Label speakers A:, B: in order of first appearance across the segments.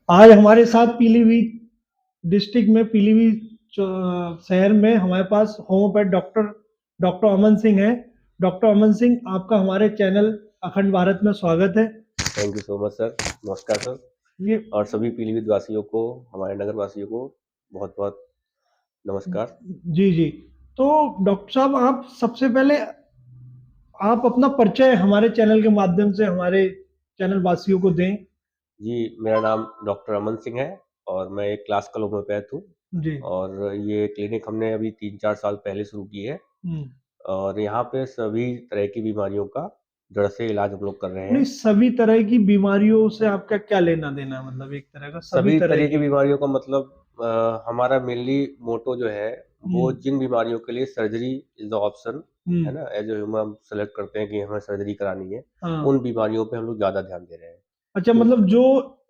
A: आज हमारे साथ पीलीभीत डिस्ट्रिक्ट में शहर में हमारे पास homeopath doctor doctor Aman Singh हैं। डॉक्टर अमन सिंह, आपका हमारे चैनल अखंड भारत में स्वागत है।
B: Thank you so much sir. नमस्कार सर।
A: ये
B: और सभी पीलीभीत वासियों को, हमारे नगर वासियों को बहुत बहुत नमस्कार।
A: जी जी। तो डॉक्टर साहब, आप सबसे पहले आप अपना परिचय हमारे चैनल के माध्यम से हमारे चैनल वासियों को दें।
B: जी, मेरा नाम डॉक्टर अमन सिंह है और मैं एक क्लासिकल होम्योपैथ हूँ।
A: जी।
B: और ये क्लिनिक हमने अभी 3-4 साल पहले शुरू की है
A: हम्म।
B: और यहाँ पे सभी तरह की बीमारियों का जड़ से इलाज हम लोग कर रहे
A: नहीं,
B: हैं।
A: सभी तरह की बीमारियों से आपका क्या लेना देना है? मतलब एक तरह का सभी
B: सभी
A: तरह
B: तरह की
A: की।
B: बीमारियों का मतलब हमारा मेनली मोटो जो है वो
A: हम्म।
B: जिन बीमारियों के लिए सर्जरी इज द ऑप्शन है
A: हम्म।
B: ना, एज ए ह्यूमन हम सेलेक्ट करते हैं कि हमें सर्जरी करानी है,
A: हाँ।
B: उन बीमारियों पे हम लोग ज़्यादा ध्यान दे रहे हैं।
A: अच्छा,
B: तो
A: मतलब जो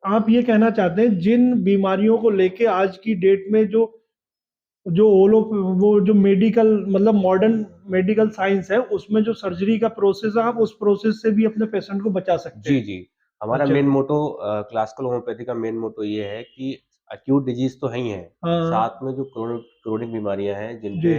A: आप ये कहना चाहते हैं, जिन बीमारियों को लेके आज की डेट में जो जो वो जो मेडिकल मतलब मॉडर्न मेडिकल साइंस है, उसमें जो सर्जरी का प्रोसेस है, आप उस प्रोसेस से भी अपने पेशेंट को बचा सकते
B: जी
A: हैं।
B: जी, हमारा
A: अच्छा।
B: मेन मोटो क्लासिकल होम्योपैथी का मेन मोटो ये है कि अक्यूट डिजीज तो है ही है,
A: हाँ।
B: साथ में जो क्रोनिक बीमारियां हैं जिन
A: जी।
B: पे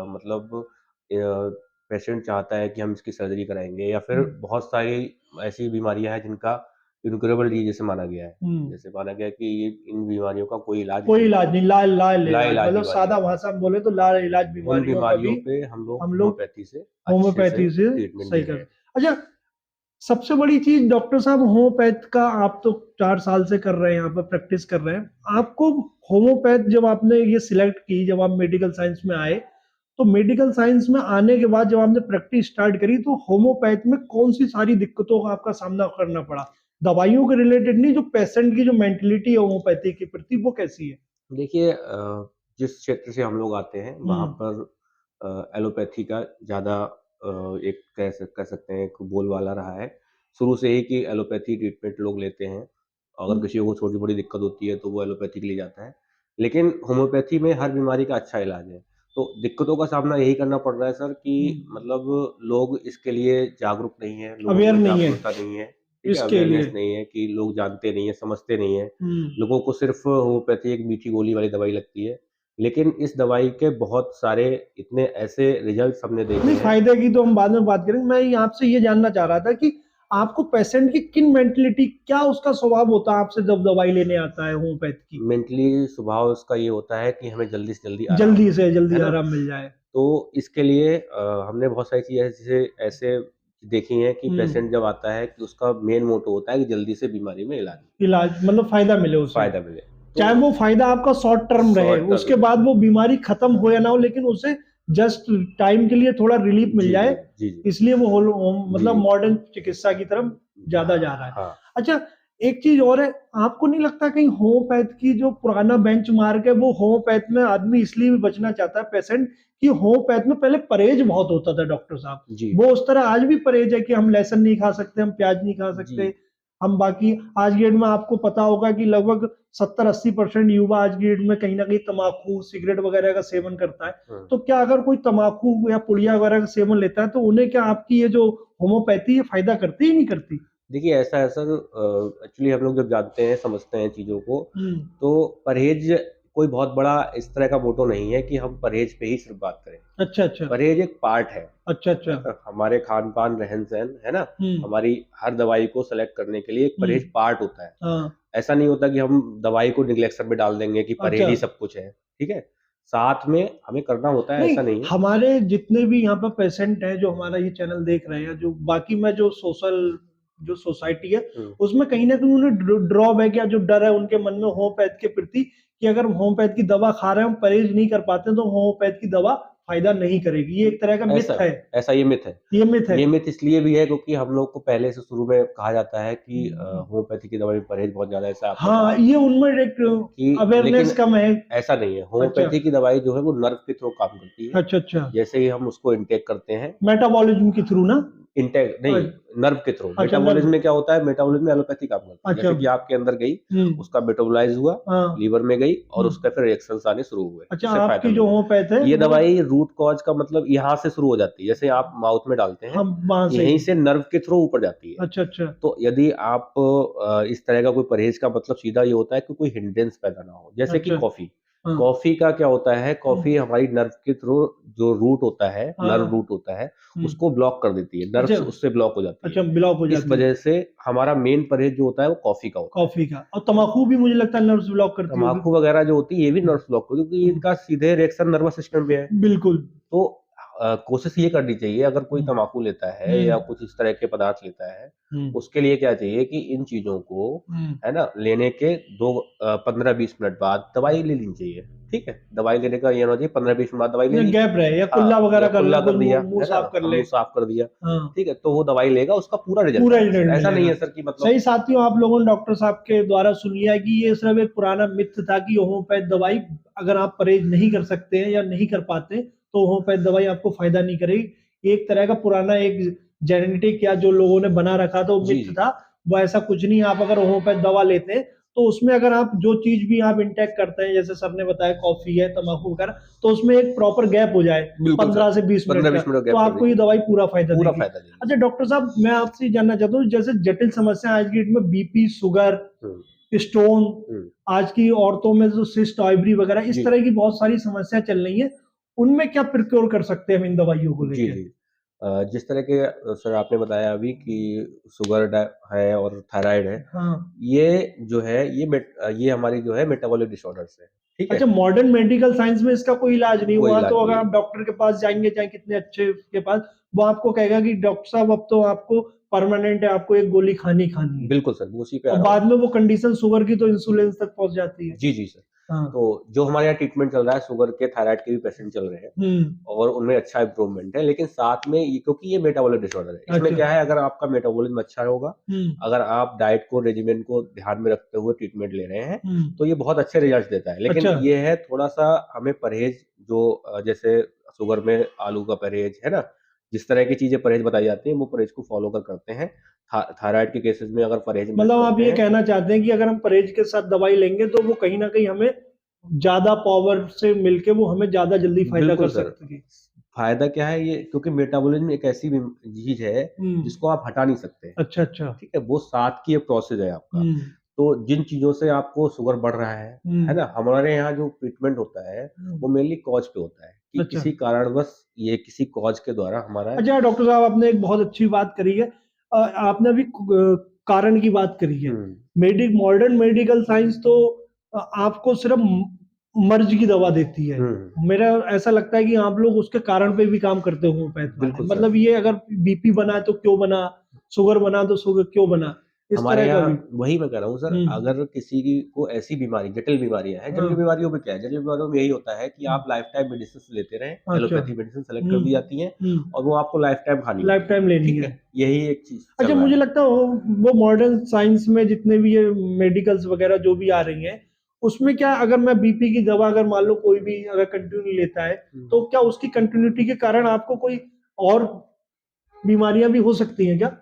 B: मतलब पेशेंट चाहता है कि हम इसकी सर्जरी कराएंगे, या फिर
A: हम्म।
B: बहुत सारी ऐसी बीमारियां हैं जिनका इनक्योरेबल डिजीज जैसे माना गया है।
A: हम्म।
B: जैसे माना गया है कि ये इन बीमारियों का कोई इलाज
A: कोई
B: नहीं है,
A: इलाज नहीं, ला लाल इलाज,
B: लाइलाज
A: मतलब
B: बीमारियां
A: सादा
B: हैं।
A: भाषा में बोले तो लाल इलाज
B: उन
A: बीमारियों का भी
B: बीमारियों पे हम लोग
A: हम लोग
B: होम्योपैथी से अच्छे से
A: होम्योपैथी से
B: ट्रीटमेंट
A: सही
B: दे रहे
A: कर।
B: हैं।
A: अच्छा, सबसे बड़ी चीज डॉक्टर साहब, होम्योपैथ का आप तो 4 साल से कर रहे हैं, यहाँ पर प्रैक्टिस कर रहे हैं। आपको होम्योपैथ जब आपने ये सिलेक्ट की, जब आप मेडिकल साइंस में आए, तो मेडिकल साइंस में आने के बाद जब आपने प्रैक्टिस स्टार्ट करी, तो होम्योपैथ में कौन सी सारी दिक्कतों का आपका सामना करना पड़ा? दवाइयों के रिलेटेड नहीं, जो पेशेंट की जो मेंटेलिटी है होम्योपैथी के प्रति, वो कैसी है?
B: देखिए जिस क्षेत्र से हम लोग आते हैं वहाँ
A: हम्म।
B: पर एलोपैथी का ज़्यादा एक कह सकते हैं एक बोलबाला रहा है शुरू से ही कि एलोपैथी ट्रीटमेंट लोग लेते हैं। अगर किसी को छोटी बड़ी दिक्कत होती है तो वो एलोपैथी के लिए जाता है, लेकिन होम्योपैथी में हर बीमारी का अच्छा इलाज है। तो दिक्कतों का सामना यही करना पड़ रहा है सर कि मतलब लोग इसके लिए जागरूक नहीं है, लोगों
A: अवेयर
B: में
A: नहीं है
B: जागरूकता नहीं है। ठीक है,
A: इसके
B: अवेयरनेस
A: लिए।
B: नहीं है कि लोग जानते नहीं है, समझते नहीं है।
A: हम्म।
B: लोगों को सिर्फ़ होम्योपैथी एक मीठी गोली वाली दवाई लगती है, लेकिन इस दवाई के बहुत सारे इतने ऐसे रिज़ल्ट्स हमने देखे
A: नहीं,
B: हैं।
A: फायदे की तो हम बाद में बात करेंगे। मैं आपसे ये जानना चाह रहा था कि आपको पेशेंट की किन मेंटलिटी, क्या उसका स्वभाव होता है आपसे जब दवाई लेने आता है होम्योपैथ की?
B: मेंटली स्वभाव उसका ये होता है कि हमें जल्दी से जल्दी आराम
A: जल्दी
B: मिले,
A: से जल्दी
B: है ना?
A: आराम मिल जाए।
B: तो इसके लिए हमने बहुत सारी चीज़ें ऐसे ऐसे देखी हैं कि
A: हम्म।
B: पेशेंट जब आता है कि उसका मेन मोटो होता है कि जल्दी से बीमारी में इलाज मिले,
A: इलाज मतलब फायदा मिले उसे।
B: फ़ायदा मिले। तो
A: चाहे वो फायदा आपका शॉर्ट टर्म रहे,
B: शॉर्ट टर्म
A: उसके
B: में
A: बाद वो बीमारी खत्म हो या ना हो, लेकिन उसे जस्ट टाइम के लिए थोड़ा रिलीफ मिल
B: जी, जी,
A: जाए।
B: जी, जी,
A: इसलिए वो
B: जी,
A: मतलब मॉडर्न चिकित्सा की तरफ ज्यादा जा रहा है।
B: हाँ।
A: अच्छा, एक चीज और है, आपको नहीं लगता कहीं होम्योपैथ की जो पुराना बेंच मार्क है, वो होम्योपैथ में आदमी इसलिए भी बचना चाहता है पेशेंट, कि होम्योपैथ में पहले परहेज बहुत होता था डॉक्टर साहब।
B: जी,
A: वो उस तरह आज भी परहेज है कि हम लहसुन नहीं खा सकते, हम प्याज नहीं खा
B: जी।
A: सकते, हम बाकी आज की डेट में आपको पता होगा कि लगभग 70-80% युवा आज की डेट में कहीं ना कहीं तम्बाकू सिगरेट वगैरह का सेवन करता है।
B: हुँ।
A: तो क्या अगर कोई तम्बाकू या पुड़िया वगैरह का सेवन लेता है, तो उन्हें क्या आपकी ये जो होम्योपैथी ये फायदा करती ही नहीं करती?
B: देखिए ऐसा है सर, एक्चुअली हम लोग जब जानते हैं, समझते हैं चीज़ों को,
A: हम्म।
B: तो परहेज़ कोई बहुत बड़ा इस तरह का मोटो नहीं है कि हम परहेज़ पे ही सिर्फ़ बात करें।
A: अच्छा अच्छा।
B: परहेज़ एक पार्ट
A: अच्छा अच्छा।
B: है ना? हमारे खान-पान, रहन-सहन, है ना?
A: हम्म।
B: हमारी हर दवाई को सेलेक्ट करने के लिए एक परहेज़
A: हम्म।
B: पार्ट होता है।
A: हाँ।
B: ऐसा नहीं होता कि हम दवाई को नेग्लेक्शन में डाल देंगे कि
A: अच्छा।
B: परहेज़ ही सब कुछ है, ठीक है? साथ में हमें करना होता है,
A: नहीं,
B: ऐसा नहीं है।
A: हमारे जितने भी यहाँ पर पेशेंट हैं जो हमारा ये चैनल देख रहे हैं, जो बाकी में जो सोशल जो सोसाइटी है,
B: हुँ।
A: उसमें कहीं ना कहीं उन्हें ड्रॉबैक या जो डर है उनके मन में होम्योपैथ के प्रति, कि अगर हम होम्योपैथ की दवा खा रहे हैं, हम परहेज नहीं कर पाते, तो होम्योपैथ की दवा फायदा नहीं करेगी। ये एक तरह का
B: ऐसा
A: मिथ है।
B: ऐसा ये मिथ है।
A: ये मिथ है।
B: ये मिथ इसलिए भी है क्योंकि हम लोग को पहले से शुरू में कहा जाता है कि होम्योपैथी की दवाई में परहेज़ बहुत ज़्यादा है, जैसा आपने
A: हाँ,
B: कहा
A: ये उनमें एक
B: कि,
A: अवेयरनेस
B: लेकिन
A: कम है।
B: ऐसा नहीं है।
A: अच्छा
B: होम्योपैथी की दवाई जो है वो नर्व के थ्रू काम करती है।
A: अच्छा। अच्छा,
B: जैसे ही हम उसको इनटेक करते हैं,
A: मेटाबॉलिज्म के थ्रू ना?
B: इंटेक नहीं,
A: अ,
B: नर्व के थ्रू।
A: अच्छा
B: मेटाबॉलिज्म
A: नर्व।
B: में क्या होता है, मेटाबॉलिज्म में एलोपैथी काम करती है।
A: अच्छा।
B: जैसे कि आपके अंदर गई,
A: हुँ,
B: उसका मेटाबोलाइज़ हुआ,
A: हाँ,
B: लीवर में गई और
A: हुँ।
B: उसका फिर रिएक्शंस आने शुरू हुए,
A: अच्छा
B: इससे फ़ायदा
A: आपकी जो
B: मिला।
A: होम्योपैथ है
B: ये
A: वो
B: दवाई रूट कॉज़ का मतलब यहाँ से शुरू हो जाती है, जैसे आप माउथ में डालते हैं,
A: हम वहाँ से
B: यहीं
A: ही।
B: से नर्व के थ्रू ऊपर जाती है।
A: अच्छा, अच्छा।
B: तो यदि आप इस तरह का कोई परहेज़ का मतलब सीधा ये होता है कि कोई हिंड्रेंस पैदा ना हो। जैसे कि
A: अच्छा,
B: कॉफ़ी,
A: हाँ।
B: कॉफ़ी का क्या होता है,
A: हुँ,
B: कॉफ़ी हमारी नर्व के थ्रू जो रूट होता है, नर्व
A: हाँ,
B: रूट होता है,
A: हुँ।
B: उसको ब्लॉक कर देती है,
A: अच्छा,
B: नर्व्स उससे ब्लॉक हो जाती है।
A: अच्छा ब्लॉक हो
B: इस
A: जाती है
B: वजह से हमारा मेन परहेज़ जो होता है वो कॉफ़ी का होता है।
A: कॉफ़ी का और तम्बाकू भी मुझे लगता है नर्व्स ब्लॉक करती होगी।
B: तम्बाकू वगैरह जो होती है ये भी
A: हुँ,
B: नर्व्स ब्लॉक होती है क्योंकि
A: हुँ,
B: इनका सीधे रिएक्शन नर्वस सिस्टम पे है।
A: बिल्कुल।
B: तो कोशिश ये करनी चाहिए अगर कोई
A: हुँ,
B: तम्बाकू लेता है या
A: हुँ,
B: कुछ इस तरह के पदार्थ लेता है,
A: हुँ,
B: उसके लिए क्या चाहिए कि इन चीज़ों को,
A: हुँ।
B: है ना, लेने के 15-20 मिनट बाद दवाई ले लेनी चाहिए, ठीक है? दवाई लेने का ये होना चाहिए 15-20 मिनट बाद दवाई ले
A: या
B: ली।
A: गैप रहे या कुल्ला
B: हाँ, या
A: वगैरह कर लें,
B: कुल्ला
A: कुछ
B: कर दिया,
A: मुँह
B: है ना?
A: साफ कर
B: मुँह
A: लें।
B: साफ कर दिया,
A: हाँ।
B: ठीक है? तो वो दवाई लेगा, उसका पूरा रिज़ल्ट
A: पूरा
B: आएगा सर।
A: रिजल्ट
B: ऐसा नहीं
A: मिलेगा।
B: है सर कि मतलब
A: सही साथियों आप लोगों ने डॉक्टर साहब के द्वारा सुन लिया कि ये सिर्फ़ एक पुराना मिथ था कि होम्योपैथ दवाई अगर आप परहेज़ नहीं कर सकते हैं या नहीं कर पाते, तो होम्योपैथ दवाई आपको फ़ायदा नहीं करेगी। ये एक तरह का पुराना एक जेनेटिक या जो लोगों ने बना रखा था वो
B: जी,
A: मिथ
B: जी।
A: था, वो ऐसा कुछ नहीं है। आप अगर होम्योपैथ दवा लेते हैं, तो उसमें अगर आप जो चीज़ भी आप इंटेक करते हैं, जैसे सर ने बताया कॉफ़ी है, तम्बाकू वगैरह, तो उसमें एक प्रॉपर गैप हो जाए
B: बिल्कुल सर,
A: 15 से 20 मिनट का,
B: 15-20 मिनट
A: तो
B: गैप कर
A: आपको ये
B: दीजिए,
A: दवाई पूरा फ़ायदा
B: पूरा
A: देगी।
B: फ़ायदा देगी।
A: अच्छा डॉक्टर साहब मैं आपसे ये जानना चाहता हूँ जैसे जटिल समस्या आज की डेट में बीपी, शुगर,
B: हुँ,
A: स्टोन,
B: हुँ।
A: आज की औरतों में जो सिस्ट, ओवरी वगैरह इस
B: जी।
A: तरह की बहुत सारी समस्याएँ चल रही हैं, उनमें क्या प्रिक्योर कर सकते हैं हम इन दवाइयों को
B: जी,
A: लेके?
B: जी। जिस तरह के सर आपने बताया अभी कि शुगर है और थायराइड है,
A: हाँ।
B: ये जो है ये हमारी जो है मेटाबॉलिक डिसऑर्डर्स है, ठीक
A: अच्छा
B: है?
A: मॉडर्न मेडिकल साइंस में इसका कोई इलाज नहीं,
B: कोई
A: वहाँ
B: इलाज
A: तो
B: नहीं
A: अगर
B: है।
A: आप डॉक्टर के पास जाएँगे, चाहे कितने अच्छे के पास, वो आपको कहेगा कि डॉक्टर साहब अब तो आपको परमानेंट है, आपको एक गोली खानी ही खानी है।
B: बिल्कुल सर, मैं उसी पे आ
A: और
B: रहा हूँ।
A: बाद में वो कंडीशन शुगर की तो इंसुलिन तक पहुँच जाती है।
B: जी, जी सर।
A: हाँ।
B: तो जो हमारे यहाँ ट्रीटमेंट चल रहा है शुगर के, थायराइड के भी पेशेंट चल रहे हैं
A: हुँ।
B: और उनमें अच्छा इम्प्रूवमेंट है, लेकिन साथ में ये क्योंकि ये मेटाबॉलिक डिसऑर्डर है, इसमें
A: अच्छा।
B: क्या है अगर आपका मेटाबॉलिज़्म अच्छा होगा,
A: हुँ,
B: अगर आप डाइट को, रेजिमेन को ध्यान में रखते हुए ट्रीटमेंट ले रहे हैं,
A: हुँ।
B: तो ये बहुत अच्छे रिजल्ट्स देता है। लेकिन
A: अच्छा।
B: ये है थोड़ा-सा हमें परहेज़ जो जैसे शुगर में आलू का परहेज़, है ना? जिस तरह की चीज़ें परहेज़ बताई जाती हैं, वो परहेज़ को फ़ॉलो करते हैं। थायराइड के केसेज़ में अगर परहेज़ मिस
A: मतलब आप
B: करते
A: ये
B: हैं
A: कहना चाहते हैं कि अगर हम परहेज़ के साथ दवाई लेंगे तो वो कहीं न कहीं हमें ज़्यादा पावर से मिलके वो हमें ज़्यादा जल्दी फ़ायदा
B: बिल्कुल
A: कर
B: सर।
A: सकती है।
B: फ़ायदा क्या है ये क्योंकि मेटाबॉलिज़्म एक ऐसी चीज़ है,
A: हुँ।
B: जिसको आप हटा नहीं सकते,
A: अच्छा, अच्छा।
B: ठीक है? वो साथ की एक प्रोसेस है आपका।
A: हुँ,
B: तो जिन चीज़ों से आपको शुगर बढ़ रहा है
A: हुँ,
B: ना? हमारे यहाँ जो ट्रीटमेंट होता है,
A: हुँ।
B: वो मेनली कॉज़ पे होता है कि
A: अच्छा।
B: किसी कारणवश ये किसी कॉज़ के द्वारा हमारा
A: अच्छा डॉक्टर साहब आपने एक बहुत अच्छी बात करी है। आपने अभी कारण की बात करी है।
B: हुँ,
A: मॉडर्न मेडिकल साइंस तो आपको सिर्फ़ मर्ज़ की दवा देती है।
B: हुँ,
A: मेरा ऐसा लगता है कि आप लोग उसके कारण पे भी काम करते हो होम्योपैथ वाले।
B: बिल्कुल सर।
A: मतलब ये अगर बीपी बना है तो क्यों बना? शुगर बना तो शुगर क्यों बना? इस
B: हमारे
A: तरह का
B: यहाँ
A: भी।
B: वही मैं कह रहा हूँ सर,
A: हुँ,
B: अगर किसी की को ऐसी बीमारी जटिल बीमारियाँ हैं,
A: हाँ,
B: जटिल बीमारियों में क्या है, जटिल बीमारियों में यही होता है कि
A: हुँ,
B: आप लाइफ टाइम मेडिसिन्स लेते रहें,
A: अच्छा।
B: एलोपैथी मेडिसिन सेलेक्ट कर
A: हुँ,
B: दी जाती हैं
A: हुँ,
B: और वो आपको लाइफ टाइम खानी
A: लाइफ़
B: होती हैं,
A: टाइम लेनी
B: ठीक
A: है।
B: है? यही एक चीज़ चल
A: अच्छा
B: रहा
A: मुझे
B: है।
A: लगता है वो मॉडर्न साइंस में जितने भी ये मेडिकल्स वगैरह जो भी आ रही हैं, उसमें क्या अगर मैं बीपी की दवा अगर मान लो कोई भी अगर कंटिन्यू लेता है,
B: हुँ।
A: तो क्या उसकी कंटिन्यूटी के कारण आपको कोई और बीमारियाँ भी हो सकती हैं क्या?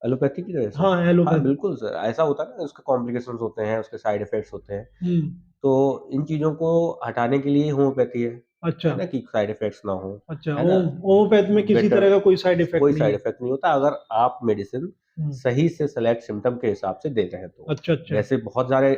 B: एलोपैथी की वजह से?
A: हाँ,
B: हाँ,
A: एलोपैथ
B: बिल्कुल सर, ऐसा होता है ना उसके कॉम्प्लिकेशंस होते हैं, उसके साइड इफ़ेक्ट्स होते हैं।
A: हुँ,
B: तो इन चीज़ों को हटाने के लिए होम्योपैथी
A: अच्छा,
B: है ना? कि साइड इफ़ेक्ट्स ना हो,
A: अच्छा
B: है ना?
A: होम्योपैथ में किसी
B: बेटर
A: तरह का कोई साइड इफ़ेक्ट
B: कोई
A: नहीं
B: साइड
A: है।
B: इफ़ेक्ट नहीं होता अगर आप मेडिसिन
A: हुँ,
B: सही से सेलेक्ट सिम्पटम के हिसाब से दे रहे हैं तो।
A: अच्छा, अच्छा।
B: जैसे बहुत सारे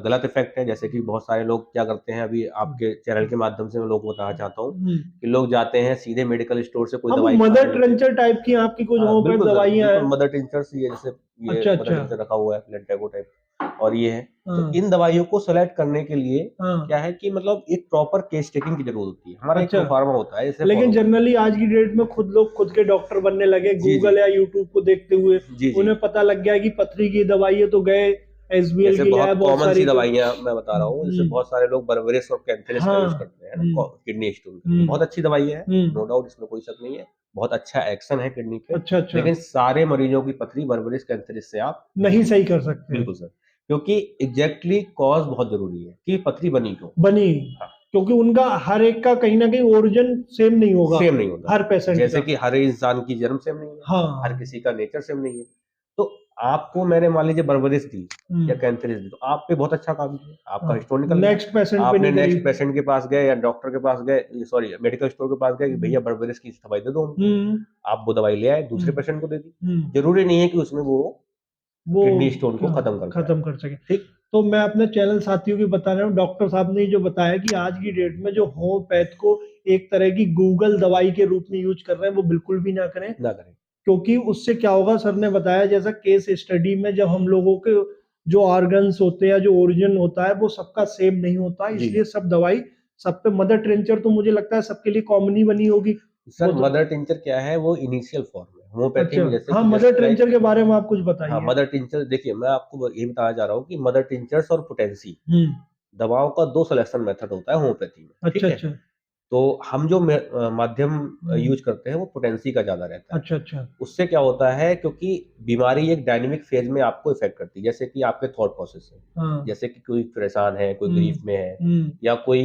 B: गलत इफ़ेक्ट हैं, जैसे कि बहुत सारे लोग क्या करते हैं अभी
A: हुँ,
B: आपके चैनल के माध्यम से मैं लोगों को बताना चाहता हूँ,
A: हुँ।
B: कि लोग जाते हैं सीधे मेडिकल स्टोर से कोई
A: हाँ, वो
B: दवाई खा
A: मदर
B: लेते हैं।
A: टिंचर टाइप की आपकी कुछ
B: हाँ,
A: होम्योपैथ
B: बिल्कुल सर,
A: दवाइयाँ
B: बिल्कुल
A: हैं।
B: मदर टिंचर्स ये जैसे ये
A: अच्छा,
B: मदर
A: अच्छा।
B: टिंचर रखा हुआ है, प्लेटेगो टाइप और ये है। तो
A: हाँ,
B: इन दवाइयों को सेलेक्ट करने के लिए
A: हाँ,
B: क्या है कि मतलब एक प्रॉपर केस टेकिंग की ज़रूरत होती है। हमारा एक
A: अच्छा।
B: प्रोफ़ार्मा होता है, इसे
A: लेकिन
B: फ़ॉलो करते हैं।
A: जनरली आज की डेट में खुद लोग खुद के डॉक्टर बनने लगे,
B: जी, जी।
A: गूगल या यूट्यूब को देखते हुए,
B: जी, जी।
A: उन्हें पता लग गया कि पथरी की दवाई है तो गए एसबीएल
B: जैसे
A: की
B: बहुत
A: लैब बहुत
B: कॉमन सी
A: सारी तो
B: दवाइयाँ मैं बता रहा हूँ, जैसे
A: हुँ,
B: बहुत सारे लोग बर्बेरिस और कैंथेलिस का यूज़
A: हाँ,
B: करते हैं, है ना?
A: हुँ,
B: किडनी स्टोन के लिए।
A: हुँ,
B: बहुत अच्छी दवाई है,
A: हुँ,
B: नो डाउट इसमें कोई शक नहीं है। बहुत अच्छा एक्शन है किडनी पे,
A: अच्छा, अच्छा,
B: लेकिन सारे मरीज़ों की पथरी बर्बेरिस, कैंथेलिस से आप नहीं
A: नहीं
B: सही
A: सही
B: कर
A: कर
B: सकते।
A: सकते हैं,
B: बिल्कुल सर, क्योंकि एग्ज़ैक्टली कॉज़ बहुत ज़रूरी है कि पथरी बनी क्यों?
A: बनी
B: हाँ,
A: क्योंकि उनका हर एक का कहीं ना कहीं ओरिजिन सेम नहीं होगा
B: सेम नहीं होता,
A: हर पेशेंट
B: जैसे
A: का।
B: कि हर इंसान की जन्म सेम नहीं है, हर
A: हाँ।
B: किसी का नेचर सेम नहीं है। तो आपको मैंने मान लीजिए बर्बरिस दी या
A: हम्म।
B: कैंथरिस दी, तो आप पे बहुत अच्छा काम किया, आपका
A: हाँ,
B: हिस्टोर निकल गया।
A: नेक्स्ट पेशेंट पे
B: आपने
A: नहीं
B: नेक्स्ट
A: करी।
B: पेशेंट के पास गए या डॉक्टर के पास गए, सॉरी मेडिकल स्टोर के पास गए कि भैया बर्बरिस की दवाई दे दो हमको,
A: हम्म।
B: आप वो दवाई ले आए, दूसरे
A: हम्म।
B: पेशेंट को दे दी।
A: हम्म।
B: जरूरी नहीं है कि उसमें वो
A: वो
B: किडनी स्टोन को
A: क्या
B: खत्म कर पाए।
A: खत्म कर सके।
B: ठीक।
A: तो मैं अपने चैनल साथियों की बता रहा हूँ, डॉक्टर साहब ने जो बताया कि आज की डेट में जो होम्योपैथ को एक तरह की गूगल दवाई के रूप में यूज कर रहे हैं, वो बिल्कुल भी ना करें।
B: ना करें।
A: क्योंकि उससे क्या होगा, सर ने बताया जैसा केस स्टडी में, जब हम लोगों के जो ऑर्गन्स होते हैं, जो ओरिजिन होता है, वो सबका सेम नहीं होता,
B: जी।
A: इसलिए सब दवाई सब पे मदर टिंचर तो मुझे लगता है सबके लिए कॉमन ही बनी होगी। वो
B: सर
A: तो
B: मदर टिंचर क्या है, वो इनिशियल फॉर्म है होम्योपैथी
A: अच्छा।
B: में, जैसे
A: हाँ,
B: कि
A: मदर
B: जस्ट
A: टिंचर
B: लाइक,
A: के बारे में आप कुछ
B: हाँ
A: बताइए।
B: मदर टिंचर देखिए, मैं आपको ये बताना चाह रहा हूँ कि मदर टिंचर्स और पोटेंसी
A: हम्म।
B: दवाओं का दो सिलेक्शन मेथड होता है होम्योपैथी में,
A: अच्छा
B: ठीक है।
A: अच्छा।
B: तो हम जो माध्यम
A: हम्म।
B: यूज करते हैं वो पोटेंसी का ज्यादा रहता है।
A: अच्छा अच्छा।
B: उससे क्या होता है, क्योंकि बीमारी एक डायनेमिक फेज में आपको इफेक्ट करती है, जैसे कि आपके थॉट प्रोसेस है,
A: हाँ।
B: जैसे कि कोई परेशान है, कोई
A: हम्म।
B: ग्रीफ में है,
A: हम्म।
B: या कोई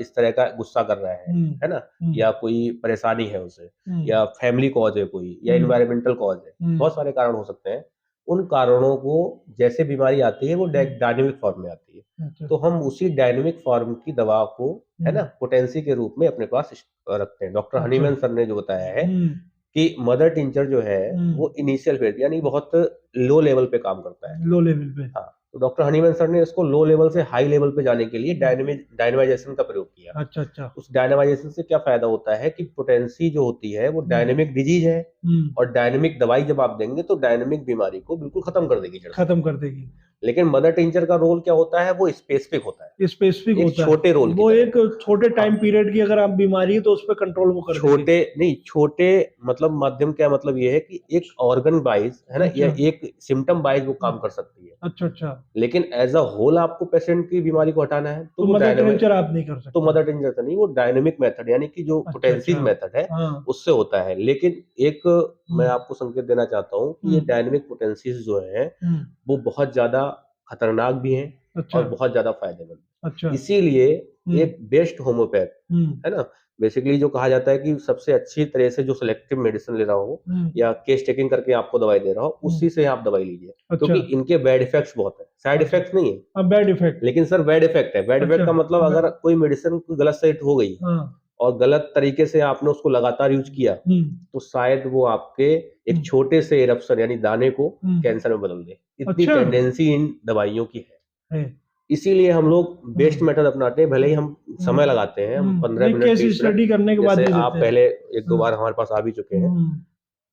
B: इस तरह का गुस्सा कर रहा
A: हम्म।
B: है ना,
A: हम्म।
B: या कोई परेशानी है उसे,
A: हम्म।
B: या फैमिली कॉज है कोई, या
A: हम्म।
B: इन्वायरमेंटल कॉज है,
A: हम्म।
B: बहुत सारे कारण हो सकते हैं। उन कारणों को जैसे बीमारी आती है वो डायनेमिक फॉर्म में आती है,
A: अच्छा।
B: तो हम उसी डायनेमिक फॉर्म की दवा को, है ना, पोटेंसी के रूप में अपने पास रखते हैं। डॉक्टर
A: अच्छा।
B: हनीमैन सर ने जो बताया है
A: हम्म।
B: कि मदर टिंचर जो है वो
A: हम्म।
B: इनिशियल फेज यानी बहुत लो लेवल पे काम करता है।
A: लो लेवल पे।
B: हाँ, तो डॉक्टर हनीमैन सर ने इसको लो लेवल से हाई लेवल पे जाने के लिए डायनेमाइजेशन का प्रयोग किया।
A: अच्छा अच्छा।
B: उस डायनेमाइजेशन से क्या फायदा होता है कि पोटेंसी जो होती है वो डायनेमिक डिजीज है,
A: हम्म।
B: और डायनेमिक दवाई जब आप देंगे तो डायनेमिक बीमारी को बिल्कुल खत्म कर देगी जड़ से।
A: खत्म कर देगी।
B: लेकिन मदर टिंचर का रोल क्या होता है, वो स्पेसिफिक होता है,
A: स्पेसिफिक
B: एक
A: होता है।
B: छोटे रोल की
A: वो
B: तरह।
A: एक छोटे
B: हाँ,
A: टाइम पीरियड की अगर आप बीमारी है तो उस पर कंट्रोल वो कर देंगे।
B: छोटे नहीं, छोटे मतलब माध्यम क्या मतलब ये है कि एक ऑर्गन वाइज, है ना, या
A: अच्छा
B: एक सिम्टम वाइज वो काम कर सकती है।
A: अच्छा। अच्छा।
B: लेकिन एज अ होल आपको पेशेंट की बीमारी को हटाना है तो
A: तो
B: वो
A: मदर
B: डायनेमिक,
A: टिंचर आप नहीं कर
B: तो
A: सकते।
B: मदर टिंचर से नहीं, वो डायनेमिक मेथड यानी कि जो
A: अच्छा अच्छा।
B: पोटेंसीज मेथड है
A: हाँ।
B: उससे होता है। लेकिन एक मैं आपको संकेत देना चाहता हूँ कि ये
A: हम्म।
B: डायनेमिक पोटेंसीज जो है
A: हम्म।
B: वो बहुत ज्यादा खतरनाक भी हैं
A: अच्छा
B: और बहुत ज्यादा फायदेमंद।
A: अच्छा।
B: इसीलिए
A: हम्म।
B: एक बेस्ट होम्योपैथ,
A: हम्म।
B: है ना, बेसिकली जो कहा जाता है कि सबसे अच्छी तरह से जो सिलेक्टिव मेडिसिन ले रहा हो
A: हम्म।
B: या केस टेकिंग करके आपको दवाई दे रहा हो, उसी से आप दवाई लीजिए,
A: अच्छा
B: क्योंकि इनके बैड इफेक्ट्स बहुत है, साइड
A: अच्छा।
B: इफेक्ट्स नहीं है।
A: अब बैड इफेक्ट।
B: लेकिन सर बैड इफेक्ट है, बैड इफेक्ट
A: अच्छा।
B: का मतलब अगर कोई मेडिसिन गलत सेट हो गई
A: हाँ।
B: और गलत तरीके से आपने उसको लगातार यूज किया, तो शायद वो आपके एक छोटे से इरप्शन यानी दाने को कैंसर में बदल दे, इतनी
A: अच्छा
B: टेंडेंसी इन दवाइयों की है।
A: है।
B: इसीलिए हम लोग बेस्ट मेथड अपनाते हैं, भले ही हम समय लगाते हैं, हम 15
A: नहीं,
B: मिनट
A: केस
B: 20 मिनट,
A: स्टडी करने के बाद
B: जैसे
A: ही
B: आप
A: देते हैं।
B: पहले एक दो
A: हाँ।
B: बार हमारे पास आ भी चुके हैं
A: हम्म।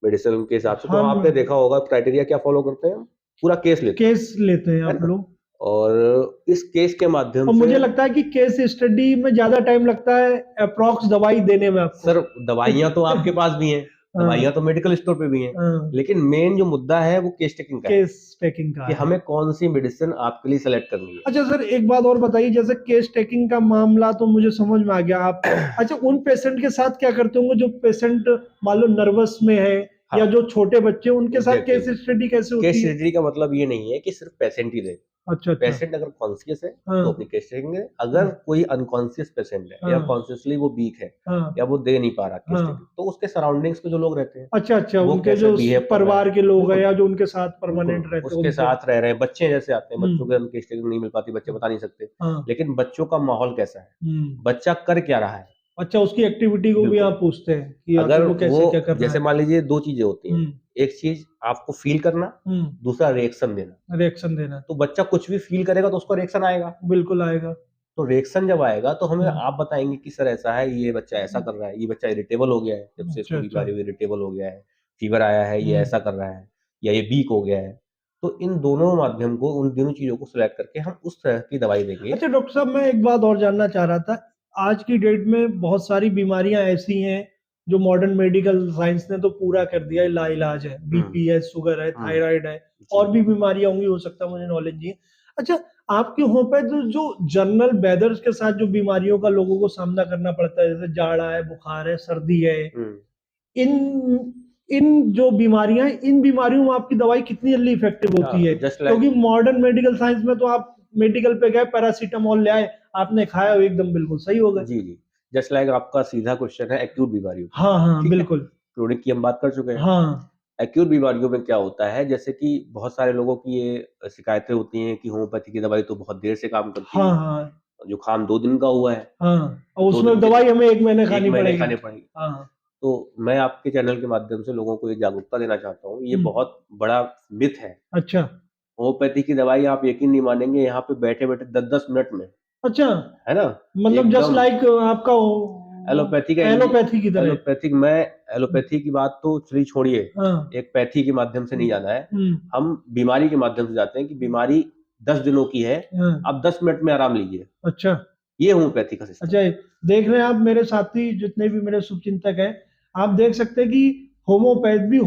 B: मेडिसिन के हिसाब से, तो
A: हम
B: आपने देखा होगा क्राइटेरिया क्या फॉलो करते हैं, हम पूरा केस लेते हैं,
A: केस लेते हैं
B: है
A: आप
B: ना,
A: लोग।
B: और इस केस के माध्यम
A: और
B: से।
A: मुझे लगता है कि केस स्टडी में ज्यादा टाइम लगता है अप्रोक्स दवाई देने में आपको।
B: सर दवाइयां तो आपके पास भी हैं, दवाइयां
A: हाँ।
B: तो मेडिकल स्टोर पे भी हैं,
A: हाँ।
B: लेकिन मेन जो मुद्दा है वो केस टेकिंग का है
A: केस टेकिंग का
B: कि
A: है।
B: हमें कौन सी मेडिसिन आपके लिए सेलेक्ट करनी है।
A: अच्छा सर, एक बात और बताइए, जैसे केस टेकिंग का मामला तो मुझे समझ में आ गया आप। अच्छा, उन पेशेंट के साथ क्या करते होंगे जो पेशेंट मान लो नर्वस में है,
B: हाँ,
A: या जो छोटे बच्चे, उनके साथ
B: एग्जैक्टली
A: केस स्टडी कैसे
B: केस
A: होती है?
B: स्टडी का मतलब ये नहीं है कि सिर्फ पेशेंट ही दे।
A: अच्छा अच्छा।
B: पेशेंट अगर कॉन्शियस है तो अपनी
A: हाँ
B: केस टेकिंग है, अगर
A: हाँ
B: कोई अनकॉन्शियस पेशेंट है या
A: हाँ
B: कॉन्शियसली वो वीक है
A: हाँ
B: या वो दे नहीं पा रहा केस
A: हाँ।
B: टेकिंग, तो उसके सराउंडिंग्स में जो लोग रहते हैं
A: अच्छा अच्छा,
B: वो
A: उनके
B: कैसे
A: जो
B: बिहेव कर रहे
A: परिवार
B: हैं,
A: के लोग हैं
B: बिल्कुल
A: या जो उनके साथ
B: बिल्कुल
A: परमानेंट रहते हैं
B: उसके
A: उनसे।
B: साथ रह रहे हैं। बच्चे जैसे आते हैं, बच्चों के
A: हम्म।
B: केस टेकिंग नहीं मिल पाती, बच्चे बता नहीं सकते,
A: हाँ।
B: लेकिन बच्चों का माहौल कैसा है,
A: हम्म।
B: बच्चा कर क्या रहा है,
A: अच्छा, उसकी एक्टिविटी को भी
B: बिल्कुल।
A: आप पूछते हैं कि आखिर
B: अगर
A: वो
B: वो,
A: कैसे क्या कर रहा
B: जैसे
A: है।
B: मान लीजिए दो चीजें होती हैं,
A: हम्म।
B: एक चीज आपको फील करना, दूसरा रिएक्शन देना।
A: रिएक्शन देना।
B: तो बच्चा कुछ भी फील करेगा तो उसका रिएक्शन आएगा,
A: बिल्कुल आएगा।
B: तो रिएक्शन जब आएगा तो हमें
A: हम्म।
B: आप बताएंगे कि सर ऐसा है, ये बच्चा ऐसा कर रहा है, ये बच्चा इरिटेबल हो गया है, जब से
A: अच्छा
B: इसको
A: अच्छा।
B: बीमारी हुई इरिटेबल हो गया है, फीवर आया है, ये
A: हम्म।
B: ऐसा कर रहा है, या ये वीक हो गया है। तो इन दोनों माध्यम को, उन दोनों चीजों को सिलेक्ट करके हम उस तरह की दवाई देंगे।
A: अच्छा डॉक्टर साहब, मैं एक बात और जानना चाह रहा था। आज की डेट में बहुत सारी बीमारियां ऐसी हैं जो मॉडर्न मेडिकल साइंस ने तो पूरा कर दिया है, लाइलाज है।
B: हम्म
A: बीपी है, शुगर है,
B: हम्म
A: थायराइड है,
B: जी।
A: और भी बीमारियां होंगी, हो सकता है मुझे नॉलेज नहीं है। अच्छा, आपके होम पे जो जनरल वेदर्स के साथ जो बीमारियों का लोगों को सामना करना पड़ता है, जैसे जाड़ा है, बुखार है, सर्दी है,
B: हम्म
A: इन इन जो बीमारियां हैं, इन बीमारियों में आपकी दवाई कितनी जल्दी इफेक्टिव होती है?
B: जस्ट
A: क्योंकि
B: लाइक,
A: मॉडर्न मेडिकल साइंस में तो आप मेडिकल पे गए, पैरासीटामोल ले आए, आपने खाया, वो एकदम बिल्कुल सही हो गए।
B: जी, जी। जस्ट लाइक आपका सीधा क्वेश्चन है एक्यूट बीमारियों पे,
A: हाँ, हाँ,
B: ठीक है?
A: बिल्कुल।
B: क्रोनिक की हम बात कर चुके हैं।
A: हाँ,
B: एक्यूट बीमारियों में क्या होता है, जैसे कि बहुत सारे लोगों की ये शिकायतें होती हैं कि होम्योपैथी की दवाई तो बहुत देर से काम करती
A: हाँ,
B: है,
A: हाँ,
B: जुकाम 2 दिन का हुआ है,
A: हाँ, और
B: 2
A: उसमें
B: दिन के
A: दवाई हमें 1 महीने
B: 1
A: खानी
B: महीने
A: पड़ेगी।
B: खानी पड़ेगी।
A: हाँ,
B: तो मैं आपके चैनल के माध्यम से लोगों को ये जागरूकता देना चाहता हूँ, ये
A: हुँ,
B: बहुत बड़ा मिथ है।
A: अच्छा,
B: होम्योपैथी की दवाई आप यकीन नहीं मानेंगे यहाँ पे बैठे-बैठे 10-10 मिनट में,
A: अच्छा,
B: है ना?
A: मतलब जस्ट
B: एकदम
A: लाइक आपका वो
B: एलोपैथी का
A: एलोपैथी की तरह।
B: एलोपैथी की बात तो चलिए छोड़िए,
A: हाँ,
B: एक पैथी के माध्यम से नहीं
A: हुँ,
B: जाना है।
A: हुँ,
B: हम बीमारी के माध्यम से जाते हैं कि बीमारी 10 दिनों की है,
A: हाँ,
B: आप 10 मिनट में आराम लीजिए।
A: अच्छा।
B: ये होम्योपैथी का सिस्टम
A: अच्छा,
B: है।
A: देख रहे हैं आप मेरे साथी जितने भी मेरे शुभचिंतक हैं, आप देख सकते हैं कि होम्योपैथ भी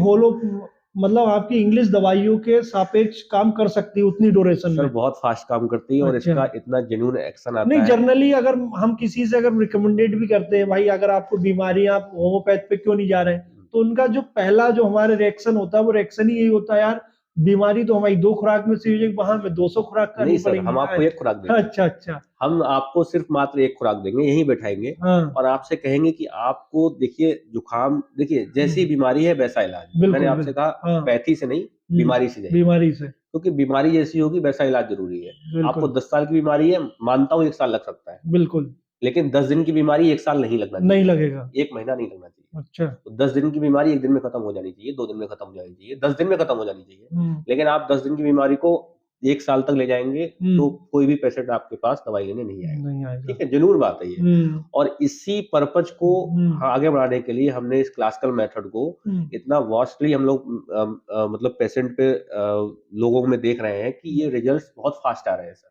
A: मतलब आपकी इंग्लिश दवाइयों के सापेक्ष काम कर सकती है उतनी ड्यूरेशन
B: सर
A: में।
B: बहुत फ़ास्ट काम करती है और
A: अच्छा।
B: इसका इतना जेन्युइन एक्शन
A: नहीं,
B: आता है।
A: जनरली अगर हम किसी से अगर रिकमेंडेड भी करते हैं, भाई अगर आपको बीमारी है, आप होम्योपैथ पे क्यों नहीं जा रहे हैं? तो उनका जो पहला जो हमारा रिएक्शन होता है, वो रिएक्शन ही यही होता है, यार बीमारी तो हमारी 2 खुराक में से हो जाएगी, वहाँ हमें 200 खुराक खानी
B: नहीं सर,
A: पड़ेंगी।
B: हम आपको 1 खुराक देंगे।
A: अच्छा, अच्छा।
B: हम आपको सिर्फ़ मात्र 1 खुराक देंगे, यहीं बैठाएँगे
A: हाँ,
B: और आपसे कहेंगे कि आपको देखिए जुकाम देखिए जैसी
A: हुँ,
B: बीमारी है वैसा इलाज। मैंने
A: बिल्कुल,
B: आपसे कहा
A: हाँ,
B: पैथी से नहीं,
A: हुँ,
B: बीमारी से जाइए।
A: बीमारी से,
B: क्योंकि बीमारी जैसी होगी वैसा इलाज ज़रूरी है। आपको
A: बिल्कुल,
B: 10 साल की बीमारी है, मानता हूँ 1 साल लग सकता है।
A: बिल्कुल,
B: लेकिन 10 दिन की बीमारी 1 साल नहीं लगना
A: नहीं
B: चाहिए,
A: लगेगा।
B: 1 महीना नहीं लगना चाहिए।
A: अच्छा,
B: तो 10 दिन की बीमारी 1 दिन में खत्म हो जानी चाहिए, 2 दिन में खत्म हो जानी चाहिए, 10 दिन में खत्म हो जानी चाहिए।
A: हुँ,
B: लेकिन आप 10 दिन की बीमारी को 1 साल तक ले जाएँगे,
A: हुँ,
B: तो कोई भी पेशेंट आपके पास दवाई लेने नहीं आएगा।
A: नहीं आएगा।
B: ठीक है? जेन्युइन बात है ये।
A: हुँ,
B: और इसी पर्पज़ को
A: हुँ,
B: आगे बढ़ाने के लिए हमने इस क्लासिकल मेथड को
A: हुँ,
B: इतना वास्टली हम लोग मतलब पेशेंट पे लोगों में देख रहे हैं कि ये रिजल्ट्स बहुत फ़ास्ट आ रहे हैं सर।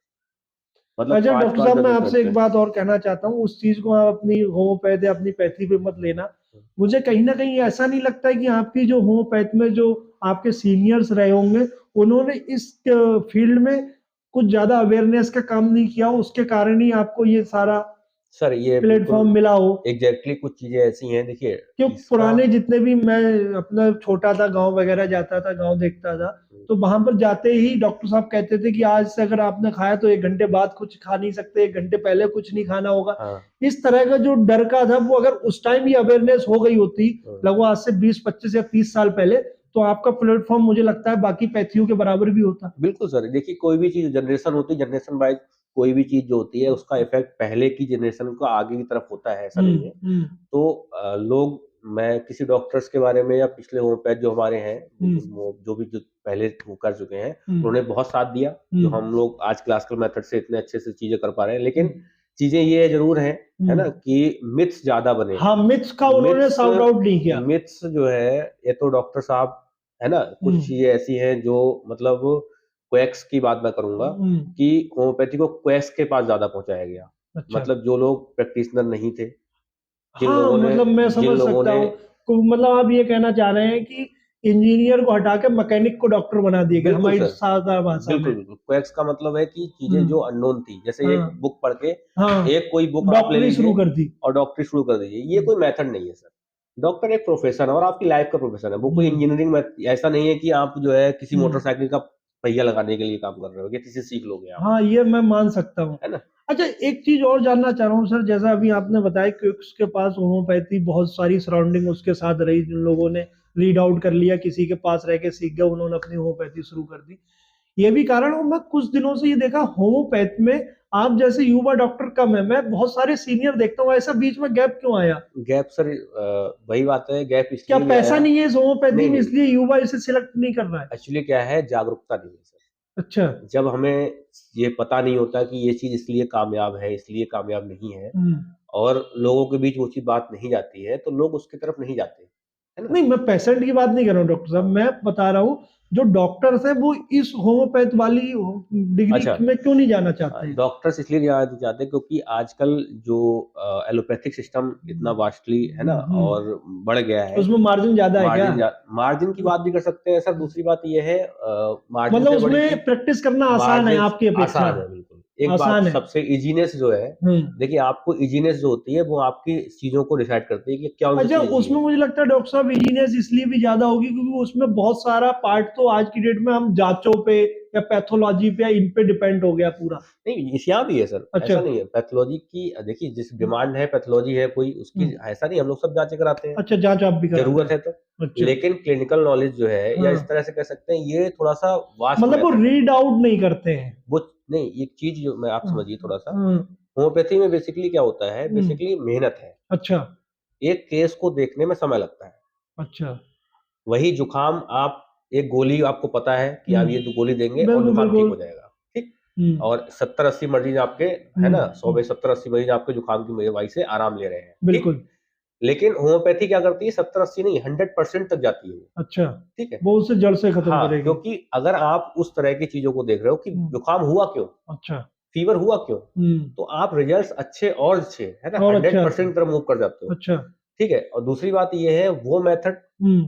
B: मतलब
A: अच्छा
B: 5
A: डॉक्टर
B: 5
A: साहब मैं
B: 10-10
A: आपसे
B: मिनट
A: एक
B: में।
A: बात और कहना चाहता हूँ, उस चीज़ को आप अपनी होम्योपैथ या अपनी पैथी पे मत लेना। मुझे कहीं न कहीं ऐसा नहीं लगता है कि आपकी जो होम्योपैथ में जो आपके सीनियर्स रहे होंगे, उन्होंने इस फ़ील्ड में कुछ ज़्यादा अवेयरनेस का काम नहीं किया हो, उसके कारण ही आपको ये सारा
B: सर ये बिल्कुल
A: प्लेटफ़ॉर्म मिला हो।
B: एग्ज़ैक्टली कुछ चीज़ें ऐसी हैं देखिए
A: क्यों
B: इसका
A: पुराने जितने भी मैं अपना छोटा था, गाँव वगैरह जाता था, गाँव देखता था,
B: हुँ,
A: तो वहाँ पर जाते ही डॉक्टर साहब कहते थे कि आज से अगर आपने खाया तो 1 घंटे बाद कुछ खा नहीं सकते, 1 घंटे पहले कुछ नहीं खाना होगा।
B: हाँ,
A: इस तरह का जो डर का था वो अगर उस टाइम ये अवेयरनेस हो गई होती,
B: हाँ।
A: लगभग आज से 20, 25 या 30 साल पहले, तो आपका प्लेटफ़ॉर्म मुझे लगता है बाकी पैथियों के बराबर भी होता।
B: बिल्कुल सर, देखिए कोई भी चीज़ जनरेशन होती है, जनरेशन वाइज़ कोई भी चीज़ जो होती है उसका इफ़ेक्ट पहले की जनरेशन को आगे की तरफ होता है, ऐसा
A: हुँ,
B: नहीं है।
A: हुँ,
B: तो लोग मैं किसी डॉक्टर्स के बारे में या पिछले होम्योपैथ जो हमारे हैं,
A: हुँ,
B: वो जो भी जो पहले वो कर चुके हैं,
A: हुँ,
B: उन्होंने बहुत साथ दिया,
A: हुँ,
B: जो हम लोग आज क्लासिकल मेथड से इतने अच्छे से चीज़ें कर पा रहे हैं।
A: हुँ,
B: लेकिन चीज़ें ये ज़रूर हैं, है
A: हुँ।
B: ना, कि मिथ्स ज़्यादा बने
A: हाँ,
B: हैं।
A: मिथ्स का उन्होंने
B: मिथ्स
A: सॉर्ट आउट नहीं किया।
B: मिथ्स जो है, ये तो डॉक्टर साहब, है ना,
A: हुँ,
B: कुछ चीज़ें ऐसी हैं जो मतलब क्वैक्स की बात मैं करूँगा
A: हुँ,
B: कि होम्योपैथी को क्वैक्स के पास ज़्यादा पहुँचाया गया।
A: अच्छा।
B: मतलब जो लोग प्रैक्टिशनर नहीं थे, जिन
A: हाँ,
B: लोगों ने
A: मतलब मैं
B: जिन
A: समझ
B: लोगों
A: सकता
B: ने
A: हूँ। को मतलब आप ये कहना चाह रहे हैं कि इंजीनियर को हटा के मैकेनिक को डॉक्टर बना दिया गया,
B: बिल्कुल
A: हमारी
B: सर,
A: सादा भाषा
B: बिल्कुल,
A: में।
B: बिल्कुल। क्वैक्स का मतलब है कि
A: हुँ,
B: चीज़ें जो अननोन थी, जैसे एक
A: हाँ,
B: बुक पढ़ के
A: हाँ,
B: एक कोई बुक आप ले
A: डॉक्टरी शुरू
B: लीजिए
A: कर दी।
B: और डॉक्टरी शुरू कर दीजिए, ये
A: हुँ,
B: कोई मेथड नहीं है सर। डॉक्टर एक प्रोफ़ेशन है और आपकी लाइफ़ का प्रोफ़ेशन है, वो कोई
A: हुँ,
B: इंजीनियरिंग में ऐसा नहीं है कि आप जो है किसी
A: हुँ।
B: मोटरसाइकिल का पहिया लगाने के लिए काम कर रहे हो या किसी से सीख लोगे आप,
A: हाँ, ये मैं मान सकता हूँ।
B: है ना?
A: अच्छा एक चीज़ और जानना चाह रहा हूँ सर, जैसा अभी आपने बताया कि उसके पास होम्योपैथी बहुत सारी सराउंडिंग उसके साथ रही, जिन लोगों ने रीड आउट कर लिया, किसी के पास रह के सीख गए, उन्होंने अपनी होम्योपैथी शुरू कर दी। ये भी कारण और मैं कुछ दिनों से ये देखा होम्योपैथ में आप जैसे युवा डॉक्टर कम है, मैं बहुत सारे सीनियर देखता हूँ, ऐसा बीच में गैप क्यों आया?
B: गैप सर वही बात है, गैप
A: क्या
B: इसलिए भी
A: पैसा
B: आया
A: नहीं है इस होम्योपैथी
B: नहीं,
A: में
B: नहीं,
A: इसलिए युवा इसे सिलेक्ट नहीं कर रहा है?
B: एक्चुअली क्या है जागरूकता नहीं है सर।
A: अच्छा।
B: जब हमें ये पता नहीं होता कि ये चीज़ इसलिए कामयाब है, इसलिए कामयाब नहीं है
A: हुँ।
B: और लोगों के बीच वो चीज़ बात नहीं जाती है, तो लोग उसकी तरफ नहीं जाते, है ना?
A: नहीं, मैं पेशेंट की बात नहीं कर रहा हूँ डॉक्टर साहब,
B: हाँ,
A: मैं बता रहा हूँ जो डॉक्टर्स हैं वो इस होम्योपैथ वाली डिग्री
B: अच्छा
A: में क्यों नहीं जाना चाहते हैं?
B: डॉक्टर्स इसलिए जाना नहीं चाहते क्योंकि आजकल जो एलोपैथिक सिस्टम इतना वास्टली है ना और बढ़ गया है,
A: उसमें मार्जिन ज़्यादा है क्या?
B: मार्जिन की बात भी कर सकते हैं सर, दूसरी बात ये है मार्जिन
A: मतलब
B: से बड़ी
A: उसमें
B: चीज़
A: प्रैक्टिस करना आसान है
B: मार्जिन
A: आपकी अपेक्षा
B: आसान
A: में।
B: है बिल्कुल। एक बात
A: आसान है।
B: सबसे इजीनेस जो है, देखिए आपको इजीनेस जो होती है वो आपकी चीजों को डिसाइड करती है कि कौन सी
A: अच्छा,
B: चीज easy
A: उसमें
B: है।
A: मुझे लगता है डॉक्टर साहब इजीनेस इसलिए भी ज्यादा होगी क्योंकि उसमें बहुत सारा पार्ट तो आज की डेट में हम जांचों पे या पैथोलॉजी पे या इन पे डिपेंड हो गया पूरा।
B: नहीं, इस यहाँ भी है सर,
A: अच्छा।
B: ऐसा नहीं है। पैथोलॉजी की देखिए जिस डिमांड है, पैथोलॉजी है कोई उसकी, ऐसा नहीं हम लोग सब जांचें कराते हैं,
A: अच्छा, जांच आप भी कराते
B: जरूरत
A: हैं।
B: है तो।
A: अच्छा।
B: लेकिन क्लिनिकल नॉलेज जो है या इस
A: हाँ,
B: तरह से कह सकते हैं, ये थोड़ा सा वास्ट
A: मतलब वो
B: मेथड है।
A: रीड आउट नहीं करते हैं।
B: वो नहीं, एक चीज जो मैं आप
A: हाँ,
B: समझिए थोड़ा सा,
A: हाँ,
B: होम्योपैथी में बेसिकली क्या होता है,
A: हम्म,
B: बेसिकली मेहनत है।
A: अच्छा।
B: एक केस को देखने में समय लगता है।
A: अच्छा।
B: वही जुकाम, आप एक गोली आपको पता है कि आप ये गोली देंगे और
A: बिल्कुल
B: जुकाम ठीक
A: बिल्कुल।
B: हो जाएगा, ठीक।
A: हम्म,
B: और 70-80 मरीज आपके, है ना, 100 में 70-80 मरीज आपके जुकाम की दवाई से आराम ले रहे हैं, ठीक।
A: बिल्कुल।
B: लेकिन होम्योपैथी क्या करती है, 70-80 नहीं, 100% तक जाती है वो,
A: अच्छा,
B: ठीक है।
A: वो उसे जड़ से खत्म
B: हाँ,
A: करेगी।
B: क्योंकि अगर आप उस तरह की चीजों को देख रहे हो कि जुकाम हुआ क्यों,
A: अच्छा।
B: फीवर हुआ क्यों, तो आप रिजल्ट्स अच्छे और अच्छे, है ना,
A: और अच्छा आता
B: 100%
A: है।
B: तरफ मूव कर जाते हो,
A: अच्छा।
B: ठीक है। और दूसरी बात ये है, वो मेथड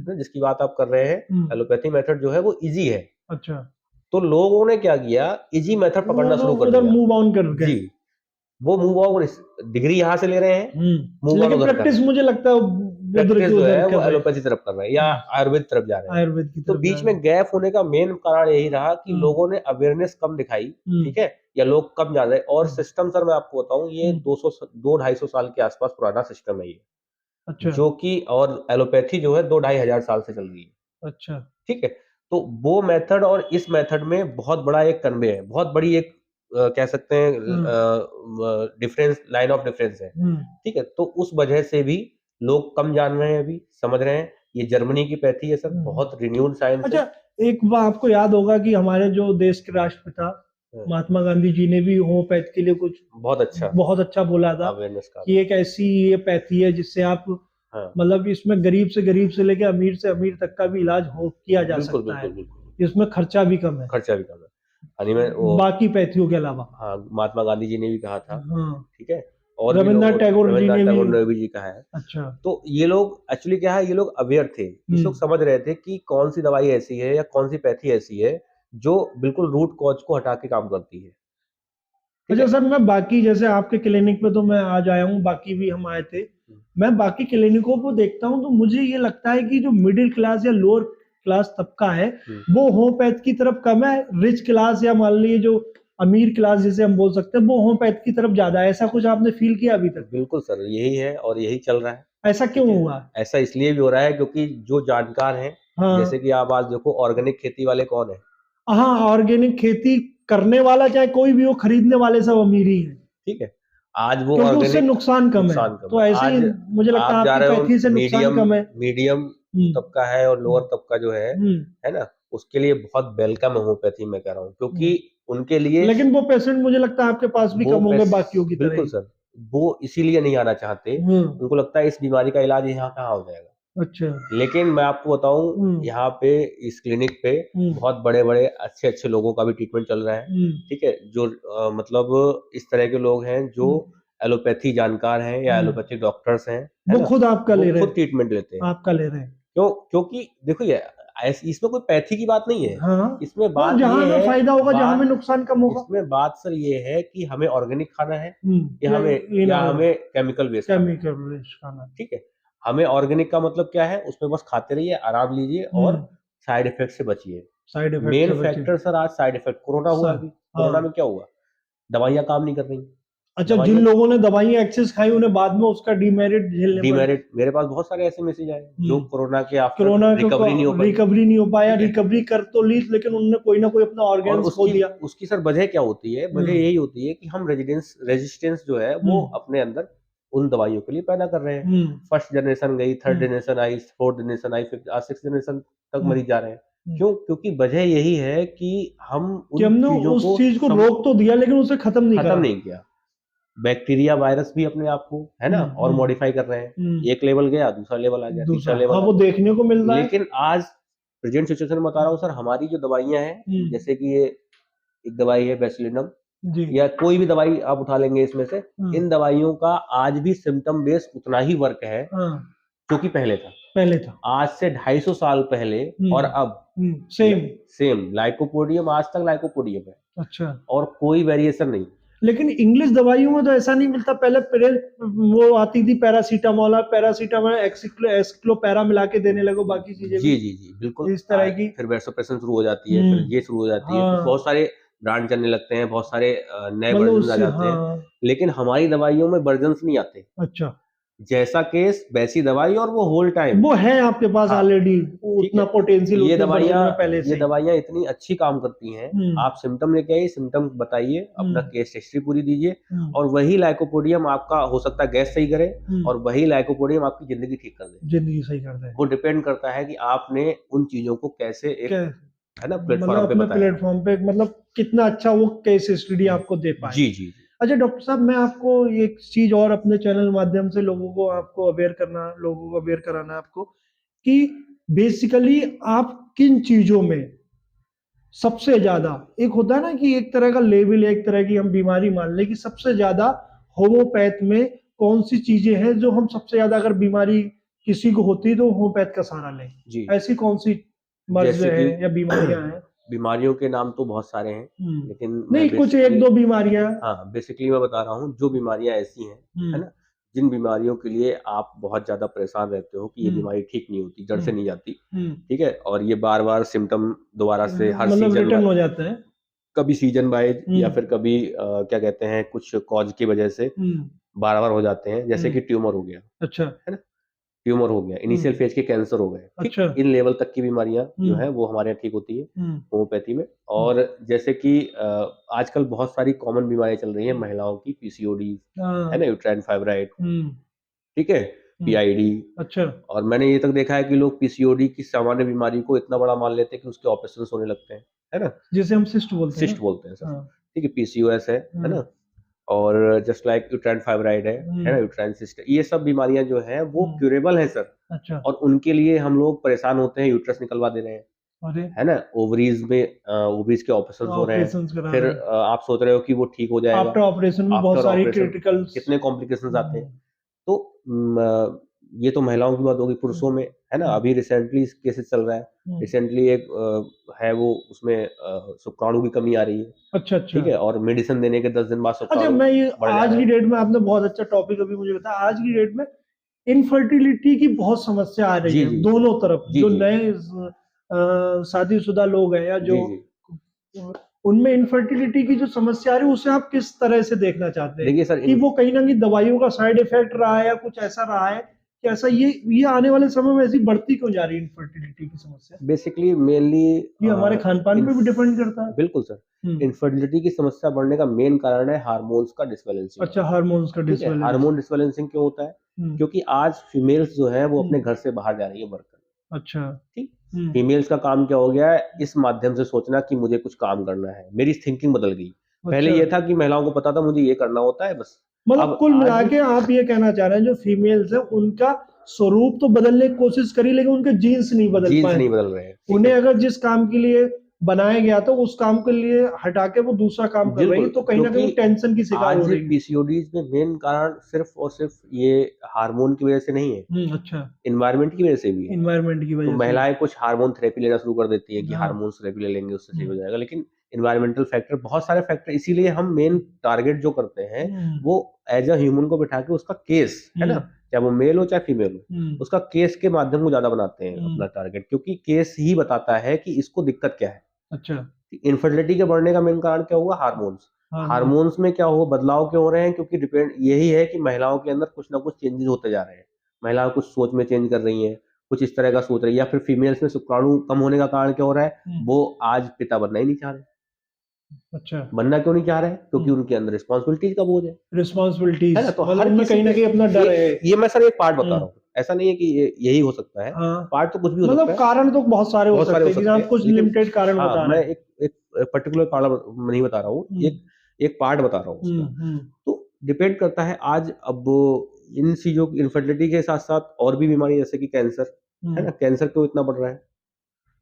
B: जिसकी बात आप कर रहे हैं, एलोपैथी मेथड जो है वो इजी है।
A: अच्छा।
B: तो लोगों ने क्या किया, इजी मेथड
A: वो
B: पकड़ना
A: तो
B: शुरू कर
A: उधर
B: दिया।
A: मूव ऑन कर गए।
B: जी, वो मूव ऑन, डिग्री यहाँ से ले रहे हैं, मूव ऑन
A: लेकिन
B: उधर कर रहे
A: प्रैक्टिस
B: हैं।
A: मुझे लगता है उधर
B: प्रैक्टिस
A: की
B: जो
A: उधर
B: है वो
A: कर रहे हैं।
B: एलोपैथी तरफ कर रहे हैं या आयुर्वेद तरफ जा रहे हैं।
A: आयुर्वेद की
B: तो
A: तरफ जा
B: बीच
A: रहे
B: में गैप होने का मेन कारण यही रहा कि लोगों ने अवेयरनेस कम दिखाई,
A: हैं।
B: ठीक है, या लोग कम जान रहे। और सिस्टम सर मैं आपको बताऊं, ये 200-250 साल के आसपास पुराना सिस्टम है ये,
A: अच्छा।
B: जो कि, और एलोपैथी जो है 2-2.5 हजार साल से चल रही है,
A: अच्छा।
B: ठीक है। तो वो मेथड और इस मेथड में बहुत बड़ा एक कन्वे है, बहुत बड़ी एक कह सकते हैं डिफरेंस, लाइन ऑफ डिफरेंस है, ठीक है। तो उस वजह से भी लोग कम जान रहे हैं, अभी समझ रहे हैं। ये जर्मनी की पैथी है सर, बहुत रिन्यूड साइंस है।
A: अच्छा, एक बात आपको याद होगा कि हमारे जो देश के राष्ट्रपिता
B: हाँ,
A: महात्मा गांधी जी ने भी होम्योपैथ के लिए कुछ बहुत अच्छा बोला था
B: अवेयरनेस का
A: कि एक ऐसी ये पैथी है जिससे आप
B: हाँ,
A: मतलब इसमें गरीब से लेकर अमीर से अमीर तक का भी इलाज हो किया जा
B: बिल्कुल
A: सकता
B: बिल्कुल
A: है।
B: बिल्कुल,
A: इसमें खर्चा भी कम है
B: खर्चा भी कम है। हाल ही में वो,
A: बाकी पैथियों के अलावा।
B: हाँ, महात्मा गांधी जी ने भी कहा था,
A: हाँ,
B: ठीक है। और भी
A: रविन्द्रनाथ
B: लोग,
A: टैगोर जी
B: रविन्द्रनाथ
A: ने भी।
B: टैगोर ने भी जी कहा है।
A: अच्छा।
B: तो ये लोग एक्चुअली क्या है, ये लोग अवेयर थे, इस लोग समझ रहे थे कि कौन सी दवाई ऐसी है या कौन सी पैथी ऐसी है जो बिल्कुल रूट कॉज को हटा के काम करती है, ठीक
A: अच्छा
B: है।
A: सर, मैं बाकी जैसे आपके क्लिनिक पे तो मैं आज आया हूँ, बाकी भी हम आए थे। मैं बाकी क्लिनिकों को देखता हूँ तो मुझे ये लगता है कि जो मिडिल क्लास या लोअर क्लास तबका है वो होम्योपैथ की तरफ कम है। रिच क्लास या मान लीजिए जो अमीर क्लास जिसे हम बोल सकते हैं वो होम्योपैथ की तरफ ज्यादा है। ऐसा कुछ आपने फील किया अभी तक?
B: बिल्कुल सर, यही है और यही चल रहा है,
A: ऐसा
B: ठीक
A: क्यों
B: है।
A: हुआ?
B: ऐसा इसलिए भी हो रहा है क्योंकि जो जानकार हैं,
A: हाँ।
B: जैसे कि आप आज देखो, ऑर्गेनिक खेती वाले कौन है,
A: हाँ, ऑर्गेनिक खेती करने वाला चाहे कोई भी हो, खरीदने वाले सब अमीर ही हैं
B: ठीक है। आज वो
A: क्योंकि उससे
B: ऑर्गेनिक,
A: नुकसान कम है।
B: नुकसान कम
A: तो
B: है।
A: ऐसे ही
B: आज
A: मुझे लगता है
B: आप जा
A: आपकी
B: रहे हो,
A: पैथी से नुकसान
B: मीडियम
A: कम है।
B: मीडियम
A: हम्म,
B: तबका है और लोअर तबका जो
A: हम्म,
B: है ना, उसके लिए बहुत वेलकम है होम्योपैथी, मैं कह रहा हूँ, क्योंकि
A: हम्म।
B: उनके लिए
A: लेकिन वो पेशेंट मुझे लगता है आपके पास भी
B: वो
A: कम होंगे
B: पैस
A: बाकियों की तरह
B: बिल्कुल
A: ही।
B: सर, वो इसीलिए नहीं आना चाहते।
A: हम्म।
B: उनको लगता है इस बीमारी का इलाज यहाँ कहाँ हो जाएगा।
A: अच्छा।
B: लेकिन मैं आपको बताऊँ,
A: हम्म,
B: यहाँ पे इस क्लिनिक पे
A: हम्म,
B: बहुत बड़े-बड़े, अच्छे-अच्छे लोगों का भी ट्रीटमेंट चल रहा है,
A: हम्म,
B: ठीक है? जो मतलब इस तरह के लोग हैं जो
A: हम्म,
B: एलोपैथी जानकार हैं या
A: हम्म।
B: एलोपैथी डॉक्टर्स हैं, है
A: वो
B: ना?
A: खुद आपका
B: वो
A: ले रहे
B: खुद
A: हैं।
B: ट्रीटमेंट लेते हैं।
A: आपका ले रहे हैं।
B: क्योंकि देखिए, इसमें कोई पैथी की बात नहीं है।
A: हाँ,
B: इसमें
A: वो
B: बात
A: जहां
B: ये
A: हमें
B: है,
A: फायदा होगा, जहां हमें
B: बात
A: नुकसान कम होगा।
B: इसमें बात सर ये है कि हमें ऑर्गेनिक खाना है या
A: या
B: हमें
A: ये ना
B: या
A: हो
B: हमें केमिकल बेस्ड खाना है,
A: केमिकल खाना।
B: ठीक है। हमें ऑर्गेनिक का मतलब क्या है, उसमें बस खाते रहिए, आराम लीजिए और साइड इफेक्ट से बचिए।
A: साइड इफेक्ट
B: मेन
A: से बचे।
B: फैक्टर सर आज साइड इफेक्ट, कोरोना हुआ अभी, कोरोना
A: हाँ।
B: में क्या हुआ, दवाइयाँ काम नहीं कर रही,
A: अच्छा, जिन
B: दवाइयाँ
A: लोगों ने दवाइयां एक्सेस खाई उन्हें बाद में उसका डीमेरिट झेलने पड़े।
B: डीमेरिट, मेरे पास बहुत सारे ऐसे मैसेज आए जो कोरोना के आफ्टर
A: कोरोना
B: रिकवरी नहीं हो पाई,
A: रिकवरी नहीं हो पाया,
B: ठीक है।
A: रिकवरी कर तो ली लेकिन उन्होंने कोई ना कोई अपना
B: और
A: ऑर्गेन्स खो
B: उसकी
A: दिया।
B: उसकी सर वजह क्या होती है, वजह यही होती है कि हम रेजिस्टेंस जो है वो अपने अंदर उन दवाइयों के लिए पैदा कर रहे हैं। फर्स्ट जनरेशन गई, थर्ड जनरेशन आई, फोर्थ जनरेशन आई, फिफ्थ, आज सिक्स जनरेशन तक मरीज जा रहे हैं। क्यों? क्योंकि वजह यही है कि हम
A: कि
B: उन
A: हमने
B: चीजों
A: उस
B: को
A: चीज को रोक तो दिया लेकिन उसे खत्म नहीं
B: खत्म
A: करा।
B: नहीं किया। बैक्टीरिया, वायरस भी अपने आप को, है ना, और मॉडिफाई कर रहे हैं। एक लेवल गया, दूसरा लेवल आ गया, तीसरा
A: दूसरा,
B: लेवल
A: हाँ,
B: आ
A: वो
B: गया।
A: देखने को मिल रहा है।
B: लेकिन आज प्रेजेंट सिचुएशन में बता रहा हूँ सर, हमारी जो दवाइयाँ हैं, जैसे कि ये एक दवाई है बेसिलिनम,
A: जी।
B: या कोई भी दवाई आप उठा लेंगे इसमें से, इन दवाइयों का आज भी सिम्टम बेस उतना ही वर्क है जो कि पहले था। आज से 250 साल पहले और अब
A: सेम।
B: सेम लाइकोपोडियम, आज तक लाइकोपोडियम है
A: अच्छा।
B: और कोई वेरिएशन नहीं।
A: लेकिन इंग्लिश दवाइयों में तो ऐसा नहीं मिलता, पहले वो आती थी पैरासीटामोल, एस्क्लोपैरा मिला के देने लगो, बाकी चीजें
B: जी,
A: भी
B: जी, जी, बिल्कुल।
A: इस तरह की।
B: फिर वैसोप्रेसन शुरू हो जाती है, फिर ये शुरू हो जाती है, फिर
A: हाँ,
B: बहुत सारे ब्रांड चलने लगते हैं, बहुत सारे नए
A: मतलब
B: वर्ज़न्स आ
A: उससे,
B: जाते हैं।
A: हाँ,
B: लेकिन हमारी दवाइयों में वर्ज़न्स नहीं आते।
A: अच्छा,
B: जैसा केस वैसी दवाई और वो होल टाइम।
A: वो है आपके पास
B: हाँ,
A: ऑलरेडी,
B: ठीक
A: उतना
B: है।
A: पोटेंशियल
B: ये
A: उतने वर्जन
B: दवाइयाँ
A: में पहले
B: ये
A: से ही।
B: दवाइयाँ इतनी अच्छी काम करती हैं,
A: हम्म,
B: आप सिम्पटम लेके आइए, सिम्पटम बताइए, अपना
A: हम्म,
B: केस हिस्ट्री पूरी दीजिए
A: हम्म,
B: और वही लाइकोपोडियम आपका हो सकता है गैस सही करे
A: हम्म,
B: और वही लाइकोपोडियम आपकी ज़िंदगी ठीक कर दे।
A: जिंदगी सही कर दे।
B: वो डिपेंड करता है कि आपने उन चीज़ों को कैसे एक,
A: क्या,
B: है ना,
A: मतलब
B: प्लेटफ़ॉर्म पे
A: अपने
B: बताया।
A: प्लेटफॉर्म पे, मतलब कितना अच्छा वो केस स्टडी आपको दे पाए।
B: जी, जी, जी।
A: अच्छा डॉक्टर साहब, मैं आपको एक चीज और अपने चैनल माध्यम से लोगों को अवेयर कराना है आपको, कि बेसिकली आप किन चीजों में सबसे ज्यादा, एक होता है ना कि एक तरह का लेवल, एक तरह की हम बीमारी मान लें कि सबसे ज्यादा होम्योपैथ में कौन सी चीजें हैं जो हम सबसे ज्यादा, अगर बीमारी किसी को होती है तो होम्योपैथ का सहारा लें,
B: जी,
A: ऐसी कौन सी मर्ज
B: जैसे कि
A: है या बीमारियां हैं?
B: बीमारियों के नाम तो बहुत सारे हैं, लेकिन मैं
A: नहीं, कुछ एक
B: बेसिकली,
A: दो बीमारियां।
B: हाँ, बेसिकली मैं बता रहा हूँ, जो बीमारियाँ ऐसी हैं, है
A: हम्म,
B: ना? जिन बीमारियों के लिए आप बहुत ज़्यादा परेशान रहते हो कि ये
A: हम्म,
B: बीमारी ठीक नहीं होती, जड़ से
A: हम्म,
B: नहीं जाती,
A: हम्म,
B: ठीक है? और ये बार-बार सिम्पटम दोबारा से हर
A: मतलब
B: सीज़न
A: रिटर्न हो जाते हैं।
B: कभी सीज़न वाइज़ या
A: हम्म,
B: फिर कभी क्या कहते हैं, कुछ कॉज़ की वजह से
A: हम्म,
B: बार-बार हो जाते हैं, जैसे
A: हम्म,
B: कि ट्यूमर हो गया,
A: अच्छा,
B: है ना? ट्यूमर हो गया,
A: हम्म,
B: इनिशियल फेज़ के कैंसर हो गए, ठीक?
A: अच्छा,
B: इन लेवल तक की बीमारियाँ जो
A: हम्म,
B: हैं वो हमारे यहाँ ठीक होती हैं
A: हम्म,
B: होम्योपैथी में।
A: हम्म,
B: और जैसे कि आजकल बहुत सारी कॉमन बीमारियाँ चल रही हैं
A: हम्म,
B: महिलाओं की, पीसीओडी, है
A: हाँ,
B: ना? यूट्राइन फाइब्राइड,
A: हम्म,
B: ठीक है?
A: हम्म,
B: पीआईडी।
A: अच्छा,
B: और मैंने ये तक देखा है कि लोग पीसीओडी की सामान्य बीमारी को इतना बड़ा मान लेते हैं कि उसके ऑपरेशंस होने लगते हैं, है ना?
A: जिसे हम सिस्ट बोलते हैं
B: सिस्ट
A: ना।
B: बोलते हैं सर,
A: हाँ,
B: ठीक है? पीसीओएस है
A: हम्म,
B: ना? और जस्ट लाइक यूट्राइन फाइब्राइड है
A: हम्म,
B: ना? यूट्राइन सिस्ट, ये सब बीमारियाँ जो हैं वो
A: हम्म,
B: क्यूरेबल हैं सर।
A: अच्छा,
B: और उनके लिए हम लोग परेशान होते हैं, यूट्रस निकलवा दे रहे हैं,
A: अरे,
B: है ना? ओवरीज़ में ओवरीज़ के ऑपरेशंस हो रहे हैं।
A: ऑपरेशन करा
B: फिर
A: रहे हैं।
B: आप सोच रहे हो कि वो ठीक हो जाएगा,
A: आफ्टर ऑपरेशन भी बहुत
B: आफ्टर
A: सारी
B: ऑपरेशन
A: क्रिटिकल्स।
B: कितने कॉम्प्लिकेशंस आते हैं।
A: हम्म,
B: तो ये तो महिलाओं की बात होगी,
A: हम्म,
B: पुरुषों में, है ना?
A: हम्म,
B: अभी रिसेंटली केसेस चल रहा है।
A: हम्म,
B: रिसेंटली एक है वो, उसमें शुक्राणु की कमी आ रही है,
A: अच्छा, अच्छा,
B: ठीक है? और मेडिसिन देने के 10 दिन बाद
A: अच्छा,
B: शुक्राणु
A: मैं ये
B: बढ़ जा
A: आज
B: रहे
A: की
B: हैं।
A: डेट में, आपने बहुत अच्छा टॉपिक अभी मुझे बताया, आज की डेट में इनफर्टिलिटी की बहुत समस्या आ रही
B: जी,
A: है
B: जी।
A: दोनों तरफ,
B: जी,
A: जो
B: जी।
A: नए शादीशुदा लोग हैं या जो,
B: जी, जी।
A: उनमें इनफर्टिलिटी की जो समस्या आ रही है, उसे आप किस तरह से देखना चाहते हैं?
B: देखिए सर,
A: कि
B: इन
A: वो कहीं ना कहीं दवाइयों का साइड इफेक्ट रहा है या कुछ ऐसा रहा है कि ऐसा ये आने वाले समय में ऐसी बढ़ती क्यों जा रही है इनफर्टिलिटी की समस्या?
B: बेसिकली मेनली
A: ये हमारे खान पान पे
B: इन्फ
A: भी डिपेंड करता है।
B: बिल्कुल सर।
A: हम्म,
B: इनफर्टिलिटी की समस्या बढ़ने का मेन कारण है हार्मोन्स का डिसबैलेंसिंग
A: अच्छा,
B: होना,
A: हार्मोन्स का
B: ठीक है?
A: डिसबैलेंस।
B: हार्मोन डिसबैलेंसिंग क्यों होता है?
A: हम्म,
B: क्योंकि आज फीमेल्स जो हैं वो अपने
A: हम्म,
B: घर से बाहर जा रही है वर्क करने,
A: अच्छा,
B: ठीक?
A: हम्म,
B: फीमेल्स का काम क्या हो गया है, इस माध्यम से सोचना कि मुझे कुछ काम करना है, मेरी थिंकिंग बदल गई। पहले
A: अच्छा,
B: ये था कि महिलाओं को पता था मुझे ये करना होता है बस।
A: मतलब
B: अब
A: कुल मिला
B: आज
A: के आप ये कहना चाह रहे हैं जो फीमेल्स है उनका स्वरूप तो बदलने की कोशिश करी, लेकिन उनके जीन्स नहीं बदल
B: जीन्स
A: पाए।
B: नहीं बदल रहे हैं, ठीक
A: उन्हें
B: है?
A: अगर जिस काम के लिए बनाया गया था उस काम के लिए हटा के वो दूसरा काम कर रही है,
B: बिल्कुल,
A: तो कहीं ना कहीं
B: क्योंकि
A: वो टेंशन की शिकार हो
B: आज
A: रही है।
B: पीसीओडीज़ में मेन कारण सिर्फ़ और सिर्फ़ ये हार्मोन की वज़ह से नहीं है,
A: अच्छा,
B: एनवायरनमेंट की वज़ह से भी है।
A: इन्वायरमेंट की
B: तो
A: वजह से भी।
B: महिलाएँ कुछ हार्मोन थेरेपी लेना शुरू कर देती हैं कि
A: हाँ,
B: हार्मोन्स थेरेपी ले लेंगे, उससे सही
A: हम्म,
B: हो जाएगा। लेकिन एनवायरमेंटल फैक्टर, बहुत सारे फैक्टर, इसीलिए हम मेन टारगेट जो करते हैं,
A: हम्म,
B: वो एज़ अ ह्यूमन को बिठा के उसका केस, है ना?
A: हम्म,
B: चाहे वो मेल हो चाहे फीमेल हो,
A: हम्म,
B: उसका केस के माध्यम को ज़्यादा बनाते हैं
A: हम्म,
B: अपना टारगेट, क्योंकि केस ही बताता है कि इसको दिक्कत क्या है।
A: अच्छा,
B: इनफर्टिलिटी के बढ़ने का मेन कारण क्या हुआ? हार्मोन्स।
A: हार्मोन,
B: हार्मोन्स में क्या हुआ, बदलाव क्यों हो रहे हैं? क्योंकि डिपेंड यही है कि महिलाओं के अंदर कुछ ना कुछ चेंजेस होते जा रहे हैं। महिलाएँ कुछ सोच में चेंज कर रही हैं, कुछ इस तरह का सोच रही है, या फिर फीमेल्स में शुक्राणु कम होने का कारण क्या हो रहा है?
A: हम्म,
B: वो आज पिता बनना ही नहीं चाह रहे।
A: अच्छा,
B: बनना क्यों नहीं चाह रहे? क्योंकि
A: हम्म,
B: उनके अंदर रिस्पॉन्सिबिलिटीज़ का बोझ है
A: रिस्पॉन्सिबिलिटीज,
B: ना? तो
A: मतलब
B: हर
A: उनमें
B: किसी
A: कहीं ना
B: पे
A: कहीं अपना
B: ये
A: डर है।
B: ये मैं सर एक पार्ट बता
A: हम्म,
B: रहा हूँ। ऐसा नहीं है कि ये यही हो सकता है,
A: हाँ,
B: पार्ट तो कुछ भी हो सकता
A: मतलब
B: है,
A: कारण तो बहुत सारे हो
B: बहुत सारे
A: सकते
B: हो
A: हैं कि
B: सकते
A: आप
B: हैं,
A: कुछ
B: लेकिन
A: लिमिटेड कारण
B: हाँ,
A: बता रहे
B: मैं
A: हैं।
B: एक एक पर्टिकुलर कारण नहीं बता रहा हूँ,
A: हम्म,
B: एक एक पार्ट बता रहा हूँ
A: हम्म,
B: उसका। तो डिपेंड करता है आज, अब इन चीज़ों की, इनफर्टिलिटी के साथ-साथ और भी बीमारी जैसे कि कैंसर, है
A: हम्म,
B: ना? कैंसर क्यों इतना बढ़ रहा है?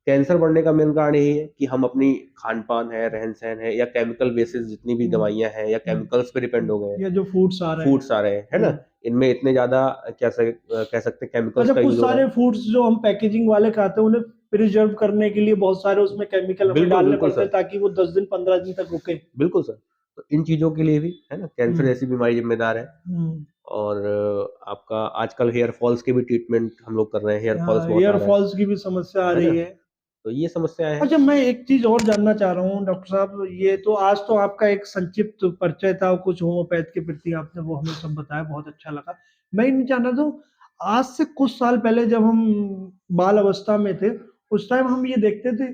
B: कैंसर बढ़ने का मेन कारण यही है कि हम अपनी खान-पान है, रहन-सहन है, या केमिकल बेसिस जितनी भी
A: हम्म,
B: दवाइयाँ हैं या केमिकल्स पे डिपेंड हो गए हैं,
A: ये जो फूड्स आ रहे हैं।
B: फूड्स आ रहे हैं, है ना? इनमें इतने ज़्यादा कह सकते हैं केमिकल्स
A: अच्छा,
B: का
A: कुछ
B: यूज़ हो रहा
A: सारे
B: है।
A: फूड्स जो हम पैकेजिंग वाले खाते हैं उन्हें प्रिजर्व करने के लिए बहुत सारे उसमें केमिकल हमें
B: बिल्कुल,
A: डालने
B: बिल्कुल
A: पड़ते
B: सर।
A: हैं ताकि वो 10 दिन 15 दिन तक रुके।
B: बिल्कुल सर। तो इन चीज़ों के लिए भी, है ना, कैंसर
A: हम्म
B: जैसी बीमारी ज़िम्मेदार है।
A: हम्म।
B: और आपका आजकल हेयर फॉल्स के भी ट्रीटमेंट हम लोग कर रहे हैं, हेयर फॉल्स
A: हाँ,
B: बहुत
A: एयर
B: आ रहा
A: फॉल्स की भी समस्या आ
B: है ना?
A: रही है।
B: तो ये समस्याएँ हैं।
A: अच्छा, मैं एक चीज और जानना चाह रहा हूँ डॉक्टर साहब, ये तो आज तो आपका एक संक्षिप्त परिचय था कुछ होम्योपैथ के प्रति, आपने वो हमें सब बताया, बहुत अच्छा लगा। मैं ये नहीं जानना था, आज से कुछ साल पहले जब हम बाल अवस्था में थे, उस टाइम हम ये देखते थे,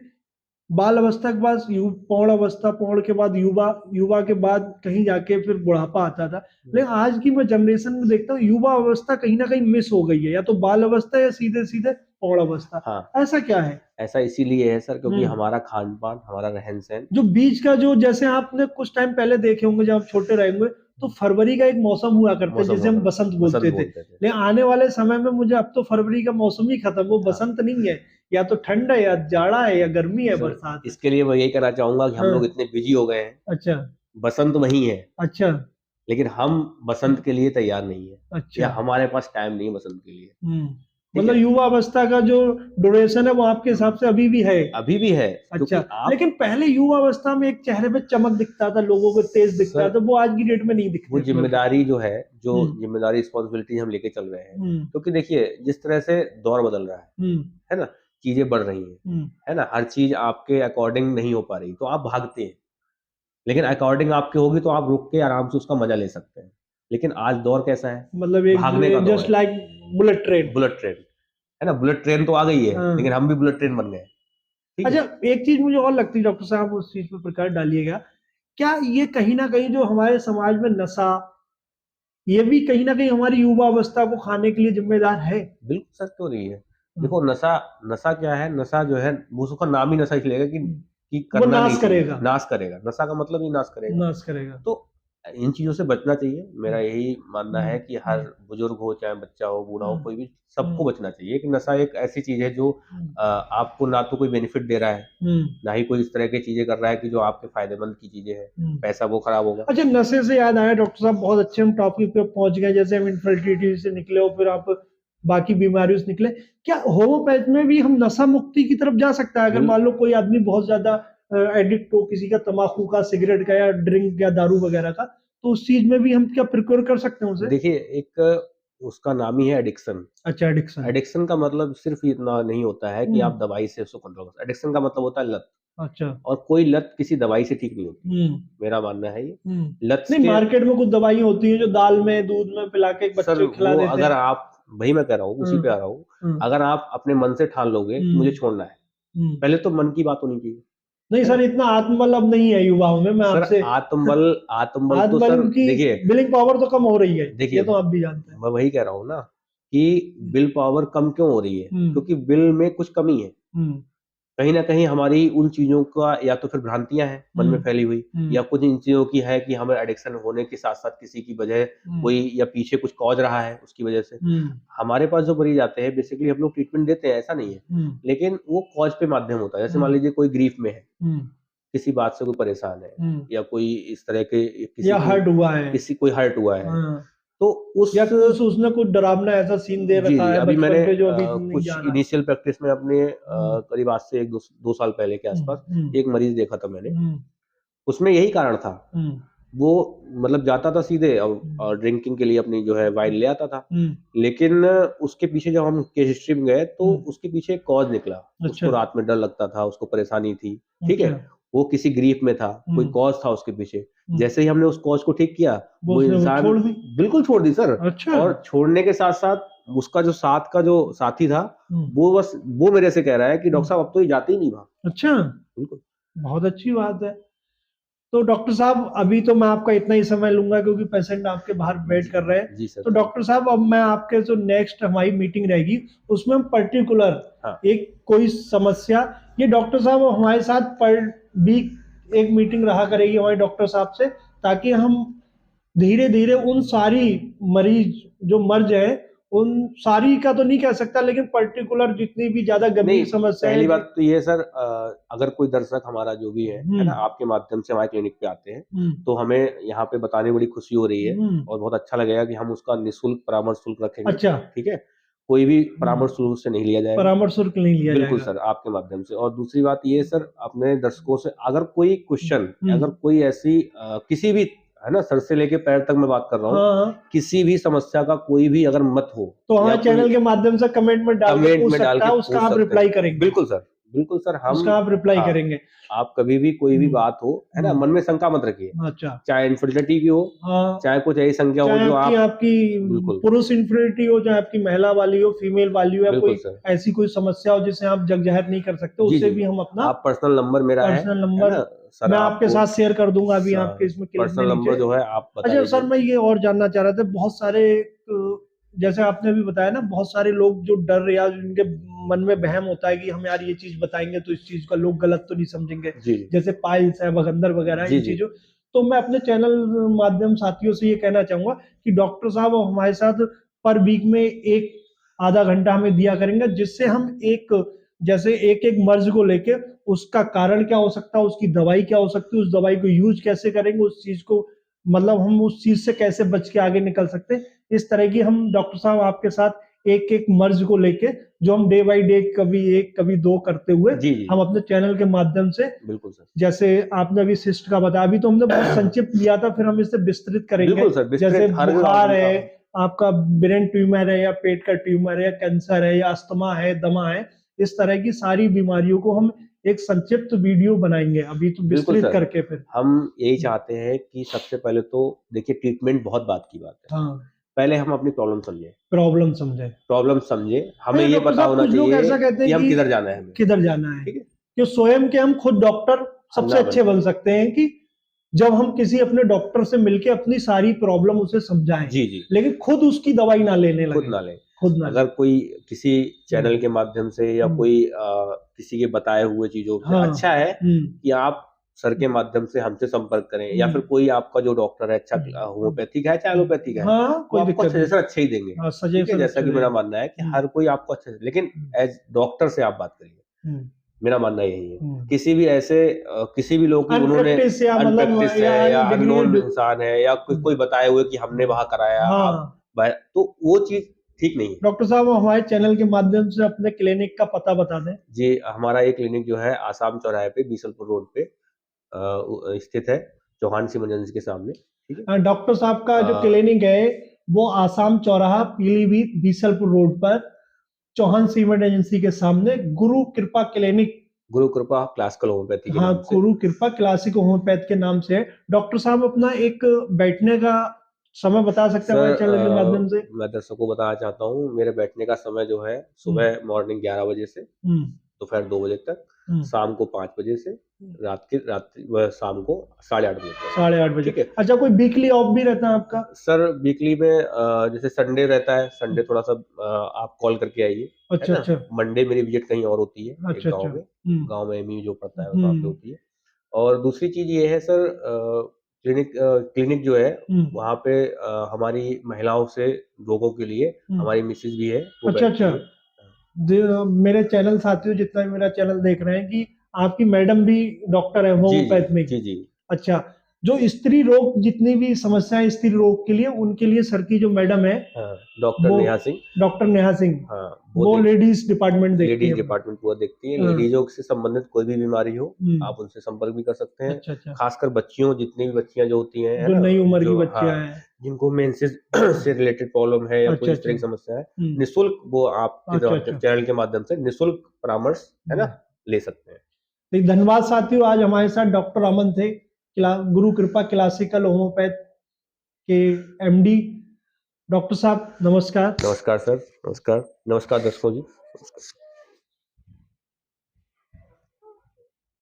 A: बाल अवस्था के बाद पौड़ अवस्था, पौड़ के बाद युवा, युवा के बाद कहीं जाके फिर बुढ़ापा आता था।
B: हुँ।
A: लेकिन आज की मैं जनरेशन में देखता हूँ, युवा अवस्था कहीं ना कहीं मिस हो गई है, या तो बाल अवस्था या सीधे सीधे पौड़ अवस्था।
B: हाँ,
A: ऐसा क्या है?
B: ऐसा इसीलिए है सर क्योंकि
A: हम्म।
B: हमारा खान-पान, हमारा रहन-सहन।
A: जो बीच का जो, जैसे आपने कुछ टाइम पहले देखे होंगे जब आप छोटे रहे होंगे, तो फरवरी का एक मौसम हुआ करता है
B: मौसम
A: जिसे
B: हुआ
A: हम
B: करता
A: बसंत
B: बसंत
A: बोलते थे।
B: बोलते थे।
A: लेकिन आने वाले समय में मुझे अब तो फरवरी का मौसम ही खत्म, वो
B: हाँ,
A: बसंत नहीं है, या तो ठंड है या जाड़ा है या गर्मी है,
B: सर
A: बरसात है।
B: इसके लिए मैं यही कहना चाहूँगा कि हम
A: हाँ।
B: लोग इतने बिज़ी हो गए हैं,
A: अच्छा।
B: बसंत वही है,
A: अच्छा।
B: लेकिन हम बसंत के लिए तैयार नहीं हैं
A: अच्छा।
B: या हमारे पास टाइम नहीं है बसंत के लिए,
A: हम्म।
B: ठीक
A: मतलब
B: है?
A: युवा अवस्था का जो ड्यूरेशन है वो आपके हिसाब से अभी भी है?
B: अभी भी है
A: अच्छा।
B: क्योंकि आप
A: लेकिन पहले युवा अवस्था में एक चेहरे पे चमक दिखता था, लोगों को तेज दिखता
B: सर
A: था, वो आज की डेट में नहीं
B: वो
A: दिखते खुल के।
B: ज़िम्मेदारी जो है, जो
A: हम्म
B: ज़िम्मेदारी रिस्पॉन्सिबिलिटी हम लेके चल रहे हैं,
A: हम्म
B: क्योंकि देखिए जिस तरह से दौर बदल रहा
A: हम्म
B: है ना? चीज़ें बढ़ रही हैं,
A: हम्म।
B: है ना? हर चीज़ आपके अकॉर्डिंग नहीं हो पा रही, तो आप भागते हैं। लेकिन अकॉर्डिंग आपके होगी तो आप रुक के आराम से उसका मज़ा ले सकते हैं। लेकिन आज दौर कैसा है?
A: मतलब
B: भागने का
A: एक
B: दौर
A: जस्ट
B: है,
A: like bullet train.
B: Bullet train, है ना? बुलेट ट्रेन तो आ गई है,
A: हाँ।
B: लेकिन हम भी बुलेट ट्रेन बन गए, ठीक
A: अच्छा,
B: है?
A: एक चीज मुझे और लगती है डॉक्टर साहब, उस चीज पे प्रकाश डालिएगा, क्या ये कहीं ना कहीं जो हमारे समाज में नशा, ये भी कहीं ना कहीं हमारी युवा अवस्था को खाने के लिए जिम्मेदार है?
B: बिल्कुल सच क्यों नहीं है?
A: हम्म,
B: देखो नशा नशा क्या है? नशा जो है वो उसका नाम ही नशा इसलिए है
A: हम्म।
B: कि
A: वो
B: करना नहीं
A: नाश
B: चाहिए,
A: करेगा।
B: नाश करेगा। नशा का मतलब ही नाश करेगा।
A: नाश करेगा।
B: तो इन चीज़ों से बचना चाहिए। मेरा
A: हम्म
B: यही मानना
A: हम्म
B: है कि हर बुजुर्ग हो, चाहे बच्चा हो, बूढ़ा हो,
A: हम्म
B: कोई भी सबको
A: हम्म
B: बचना चाहिए। कि नशा एक ऐसी चीज़ है जो
A: हम्म
B: आपको ना तो कोई बेनिफिट दे रहा है,
A: हम्म
B: ना ही कोई इस तरह की चीज़ें कर रहा है कि जो आपके फ़ायदेमंद की चीज़ें हैं।
A: हम्म।
B: पैसा वो खराब होगा।
A: अच्छा, नशे से याद आया डॉक्टर साहब, बहुत अच्छे हम टॉपिक पे पहुंच गए, जैसे हम इनफर्टिलिटी से निकले और फिर आप बाकी बीमारियों से निकले। क्या होम्योपैथ में भी हम नशा मुक्ति की तरफ जा सकता है, अगर
B: बिल
A: मान लो कोई आदमी बहुत ज्यादा एडिक्ट हो किसी का, तंबाकू का, सिगरेट का, या ड्रिंक या दारू वगैरह का, तो उस चीज में भी हम क्या प्रिक्योर कर सकते हैं उसे?
B: देखिए एक उसका नाम ही है एडिक्शन।
A: अच्छा, एडिक्शन।
B: एडिक्शन का मतलब सिर्फ़ इतना नहीं होता है कि
A: हम्म।
B: आप दवाई से उसको कंट्रोल कर एडिक्शन का मतलब होता है लत।
A: अच्छा।
B: और कोई लत किसी दवाई से ठीक नहीं होती,
A: हम्म
B: मेरा मानना है ये।
A: हम्म।
B: लत
A: नहीं,
B: के
A: मार्केट में कुछ दवाई होती है जो दाल में, दूध में पिला के एक
B: सर
A: बच्चे को खिला
B: वो
A: देते
B: अगर
A: हैं।
B: आप वही मैं कह रहा हूँ, उसी पे
A: हम्म
B: आ रहा हूँ।
A: हम्म
B: अगर आप अपने मन से ठान लोगे कि
A: हम्म
B: मुझे छोड़ना है,
A: हम्म।
B: पहले तो मन की बात होनी चाहिए,
A: नहीं
B: है
A: सर,
B: ना?
A: इतना आत्मबल अब नहीं है युवाओं में, मैं
B: सर
A: आपसे
B: आत्मबल आत्मबल तो
A: आत्मबल
B: सर
A: की
B: देखिए
A: बिलिंग पावर तो कम हो रही है,
B: देखिए,
A: ये तो आप भी जानते हैं।
B: मैं वही कह रहा हूँ ना कि विल पावर कम क्यों हो रही है?
A: हम्म
B: क्योंकि विल में कुछ कमी है।
A: हम्म
B: कहीं न कहीं हमारी उन चीज़ों का या तो फिर भ्रांतियाँ हैं मन
A: हम्म
B: में फैली हुई
A: हम्म
B: या कुछ इन चीज़ों की है कि हमें एडिक्शन होने के साथ-साथ किसी की वजह
A: हम्म
B: कोई या पीछे कुछ कॉज़ रहा है उसकी वजह से।
A: हम्म
B: हमारे पास जो मरीज़ आते हैं बेसिकली हम लोग ट्रीटमेंट देते हैं, ऐसा नहीं है।
A: हम्म
B: लेकिन वो कॉज़ पे माध्यम होता है। जैसे मान
A: हम्म
B: लीजिए कोई ग्रीफ़ में है,
A: हम्म
B: किसी बात से कोई परेशान है
A: हम्म।
B: या कोई इस तरह के
A: या हर्ट हुआ है।
B: कोई हर्ट हुआ है।
A: हाँ।
B: तो उस
A: या कुछ उसने कुछ डरावना ऐसा सीन दे
B: जी,
A: रखा
B: जी।
A: है
B: अभी मैंने
A: बचपन पे जो अभी नहीं
B: कुछ
A: जा रहा है।
B: इनिशियल प्रैक्टिस में अपने
A: हम्म
B: करीब आज से 1-2 साल पहले के आस-पास
A: हम्म
B: एक मरीज़ देखा था मैंने।
A: हम्म
B: उसमें यही कारण था।
A: हम्म
B: वो मतलब जाता था सीधे
A: हम्म
B: और ड्रिंकिंग के लिए अपनी जो है वाइन ले आता था।
A: हम्म
B: लेकिन उसके पीछे जब हम केस हिस्ट्री में गए तो
A: हम्म।
B: उसके पीछे एक कॉज़ निकला।
A: अच्छा।
B: उसको रात में डर लगता था, उसको परेशानी थी, ठीक है?
A: अच्छा।
B: वो किसी ग्रीफ़ में था, कोई
A: हम्म
B: कॉज़ था उसके पीछे।
A: हम्म।
B: जैसे ही हमने उस कॉज़ को ठीक किया,
A: वो
B: वो
A: उसने वो
B: इंसान
A: छोड़ दी।
B: बिल्कुल छोड़ दी सर।
A: अच्छा।
B: और छोड़ने के साथ-साथ उसका जो साथ का जो साथी था,
A: हम्म
B: वो मेरे से कह रहा है कि डॉक्टर
A: हम्म।
B: साहब अब तो ये जाते ही नहीं वहाँ।
A: अच्छा,
B: बिल्कुल।
A: बहुत अच्छी बात है। तो डॉक्टर साहब, अभी तो मैं आपका इतना ही समय लूँगा क्योंकि पेशेंट आपके बाहर वेट
B: जी,
A: कर रहे हैं।
B: जी सर,
A: तो
B: जी।
A: डॉक्टर साहब, अब मैं आपके जो नेक्स्ट हमारी मीटिंग रहेगी, उसमें हम पर्टिकुलर
B: हाँ।
A: एक कोई समस्या, ये डॉक्टर साहब हमारे साथ पर वीक एक मीटिंग रहा करेगी हमारे डॉक्टर साहब से, ताकि हम धीरे-धीरे उन सारी मरीज जो मर्ज है, उन सारी का तो नहीं कह सकता, लेकिन पर्टिकुलर जितनी भी ज़्यादा
B: नहीं,
A: गंभीर समस्याएँ
B: पहली
A: हैं
B: बात तो ये है सर अगर कोई दर्शक हमारा जो भी है
A: हुँ,
B: ना? आपके माध्यम से हमारे क्लिनिक पे आते हैं,
A: हुँ,
B: तो हमें यहाँ पे बताने में बड़ी खुशी हो रही है
A: हुँ।
B: और बहुत अच्छा लगेगा कि हम उसका निःशुल्क परामर्श शुल्क रखेंगे,
A: अच्छा।
B: ठीक है? कोई भी परामर्श शुरू से नहीं लिया जाएगा।
A: परामर्श शुल्क नहीं लिया
B: बिल्कुल
A: जाएगा।
B: सर, आपके माध्यम से। और दूसरी बात ये सर, अपने दर्शकों से अगर कोई क्वेश्चन, अगर कोई ऐसी किसी भी, है ना, सर से लेके पैर तक मैं बात कर रहा हूँ,
A: हाँ,
B: किसी भी समस्या का कोई भी अगर मत हो
A: तो
B: या
A: हमारे
B: कोई
A: चैनल के माध्यम से कमेंट में डाल के
B: कमेंट
A: पूछ
B: में डाल
A: सकता
B: के
A: है,
B: पूछ
A: उसका आप
B: सकते
A: रिप्लाई
B: हैं।
A: करेंगे।
B: बिल्कुल सर, बिल्कुल सर, हम
A: उसका आप रिप्लाई
B: हाँ,
A: करेंगे।
B: आप कभी भी कोई भी
A: हम्म,
B: बात हो, है ना, मन में शंका मत रखिए,
A: अच्छा,
B: चाहे इनफर्टिलिटी की हो,
A: हाँ,
B: चाहे कुछ ऐसी संख्या हो
A: चाहे
B: जो
A: आपकी
B: आप
A: आपकी
B: बिल्कुल,
A: पुरुष इन्फिनिटी हो, चाहे आपकी महिला वाली हो, फीमेल वाली हो, या
B: बिल्कुल
A: कोई
B: सर।
A: ऐसी कोई समस्या हो जिसे आप जग जाहिर नहीं कर सकते,
B: जी,
A: उससे
B: जी।
A: भी हम अपना
B: आप पर्सनल नंबर मेरा है
A: पर्सनल
B: ना?
A: नंबर
B: सर
A: मैं आपके
B: आपको
A: साथ शेयर कर दूंगा
B: स
A: अभी आपके इसमें क्लिप में
B: पर्सनल
A: नीचे।
B: नंबर जो है आप बता
A: अच्छा सर,
B: दीजिए।
A: मैं ये और जानना चाह रहा था, बहुत सारे जैसे आपने अभी बताया ना, बहुत सारे लोग जो डर या जिनके मन में वहम होता है कि हम यार ये चीज बताएंगे तो इस चीज का लोग गलत तो नहीं समझेंगे,
B: जी,
A: जैसे पाइल्स है, भगंदर वगैरह,
B: जी,
A: इन
B: जी।
A: चीजों। तो मैं अपने चैनल माध्यम साथियों से ये कहना चाहूंगा कि डॉक्टर साहब हमारे साथ पर वीक में एक आधा घंटा हमें दिया करेंगे, जिससे हम एक जैसे एक एक मर्ज को लेके उसका कारण क्या हो सकता है, उसकी दवाई क्या हो सकती है, उस दवाई को यूज कैसे करेंगे, उस चीज को मतलब हम उस चीज से कैसे बच के आगे निकल सकते हैं, इस तरह की हम डॉक्टर साहब आपके साथ एक एक मर्ज को लेके, जो हम डे बाई डे कभी एक कभी दो करते हुए
B: जी, जी।
A: हम अपने चैनल के माध्यम से,
B: बिल्कुल सर।
A: जैसे आपने अभी सिस्ट का बताया, अभी तो हमने बहुत संक्षिप्त लिया था, फिर हम इसे विस्तृत करेंगे।
B: बिल्कुल सर,
A: जैसे
B: विस्तृत हर
A: बुखार
B: ऑर्गन का
A: है, आपका ब्रेन ट्यूमर है, या पेट का ट्यूमर है, या कैंसर है, या अस्थमा है, दमा है, इस तरह की सारी बीमारियों को हम एक संक्षिप्त वीडियो बनाएंगे अभी तो
B: बिल्कुल
A: विस्तृत
B: सर,
A: करके फिर।
B: हम यही चाहते हैं कि सबसे पहले तो देखिए, ट्रीटमेंट बहुत बात की बात है।
A: हाँ,
B: पहले हम अपनी प्रॉब्लम समझें,
A: प्रॉब्लम समझे।
B: हमें
A: अच्छा
B: ये
A: डॉक्टर
B: पता
A: साहब,
B: होना
A: कुछ लोग
B: चाहिए
A: ऐसा कहते
B: कि
A: हैं
B: हम
A: कि
B: किधर जाना है हमें,
A: किधर जाना है,
B: ठीक है?
A: कि स्वयं के हम खुद डॉक्टर
B: हम
A: सबसे
B: ना
A: अच्छे
B: बने।
A: बन सकते हैं, कि जब हम किसी अपने डॉक्टर से मिलके अपनी सारी प्रॉब्लम उसे समझाएं,
B: जी, जी।
A: लेकिन खुद उसकी दवाई ना लेने
B: खुद
A: लगे।
B: ना लें।
A: खुद ना
B: अगर
A: लें।
B: कोई किसी
A: हम्म,
B: चैनल के माध्यम से या
A: हम्म,
B: कोई किसी के बताए हुए चीज़ों से
A: हाँ,
B: अच्छा है
A: हम्म,
B: कि आप सर के माध्यम से हमसे संपर्क करें, या
A: हम्म,
B: फिर कोई आपका जो डॉक्टर है अच्छा
A: हम्म,
B: होम्योपैथिक है चाहे एलोपैथिक है,
A: हाँ,
B: वो
A: कोई
B: आपको
A: दिक्कत नहीं।
B: सजेशन अच्छे ही देंगे।
A: हाँ,
B: ठीक है?
A: सजेशन
B: जैसा
A: अच्छे
B: कि मेरा
A: देंगे।
B: मानना है कि
A: हम्म,
B: हर कोई आपको अच्छे से, लेकिन
A: हम्म,
B: एज़ डॉक्टर से आप बात करिए।
A: हम्म,
B: मेरा मानना यही है।
A: हम्म।
B: किसी भी ऐसे किसी भी लोग की उन्होंने
A: अनप्रैक्टिस या मतलब
B: अनप्रैक्टिस
A: या
B: है या अननोन
A: अनडिग्रीड।
B: इंसान है या कोई बताए हुए कि हमने वहाँ कराया, आप
A: हाँ,
B: तो वो चीज़ ठीक नहीं है।
A: डॉक्टर साहब हमारे चैनल के माध्यम से अपने क्लिनिक का पता बता दें।
B: जी, हमारा ये क्लिनिक जो है आसाम चौराहे पे बीसलपुर रोड पे स्थित है, चौहान इमरजेंसी के सामने, ठीक है?
A: डॉक्टर साहब का जो
B: अ,
A: क्लिनिक है, वो आसाम चौराहा, पीलीभीत, बीसलपुर रोड पर, चौहान सीमेंट एजेंसी के सामने, गुरु कृपा क्लिनिक।
B: गुरु कृपा क्लासिकल होम्योपैथी के
A: हाँ,
B: नाम से।
A: गुरु कृपा क्लासिक होम्योपैथ के नाम से है। डॉक्टर साहब अपना एक बैठने का समय बता सकते हैं
B: सर
A: हमारे चैनल के माध्यम से?
B: मैं दर्शकों को बताना चाहता हूँ, मेरे बैठने का समय जो है
A: हम्म,
B: सुबह मॉर्निंग 11 बजे से
A: हम्म,
B: दोपहर 2 बजे तक,
A: हम्म,
B: शाम को 5 बजे से, शाम को 8:30 बजे तक,
A: 8:30 बजे।
B: ठीक है?
A: अच्छा, कोई वीकली ऑफ भी रहता है आपका?
B: सर वीकली में जैसे संडे रहता है, संडे थोड़ा-सा आप कॉल करके आइए, है
A: अच्छा,
B: ना?
A: अच्छा,
B: मंडे मेरी विज़िट कहीं और होती है, एक
A: अच्छा, अच्छा।
B: गाँव में एमयू जो पड़ता है वहाँ पे
A: हम्म,
B: होती है। और दूसरी चीज़ ये है सर, क्लिनिक जो है
A: हम्म,
B: वहाँ पे हमारी महिलाओं से रोगों के लिए
A: हम्म।
B: हमारी मिसेज़ भी है, वो
A: अच्छा,
B: बैठती
A: अच्छा।
B: है।
A: मेरे चैनल साथियों, जितना भी मेरा चैनल देख रहे हैं, कि आपकी मैडम भी डॉक्टर है
B: जी, जी।
A: होम्योपैथ में?
B: जी, जी।
A: अच्छा, जो स्त्री रोग, जितनी भी समस्याएं स्त्री रोग के लिए, उनके लिए सर की जो मैडम है,
B: हाँ, डॉक्टर
A: वो
B: नेहा सिंह।
A: डॉक्टर नेहा सिंह,
B: हाँ, वो
A: वो
B: देख
A: लेडीज डिपार्टमेंट देखती
B: लेडीज़
A: है अपना।
B: डिपार्टमेंट पूरा देखती है।
A: हाँ,
B: लेडीज़ों से संबंधित कोई भी बीमारी हो,
A: हम्म,
B: आप उनसे संपर्क भी कर सकते हैं।
A: अच्छा, अच्छा।
B: ख़ासकर बच्चियों, जितनी भी बच्चियाँ जो होती हैं, है
A: जो
B: ना?
A: नई उम्र की
B: जो
A: बच्चियां
B: हाँ,
A: हैं।
B: जिनको मेंसेस से रिलेटेड प्रॉब्लम है या
A: अच्छा,
B: कोई इस
A: अच्छा।
B: तरह की समस्या है,
A: हम्म,
B: निःशुल्क वो आपके
A: अच्छा, अच्छा।
B: चैनल के माध्यम से निःशुल्क परामर्श, है ना,
A: हम्म।
B: ले सकते हैं।
A: तो धन्यवाद साथियों, आज हमारे साथ डॉक्टर अमन थे, गुरु कृपा क्लासिकल होम्योपैथ के एमडी। डॉक्टर साहब नमस्कार।
B: नमस्कार सर, नमस्कार। नमस्कार दर्शकों जी। नमस्कार।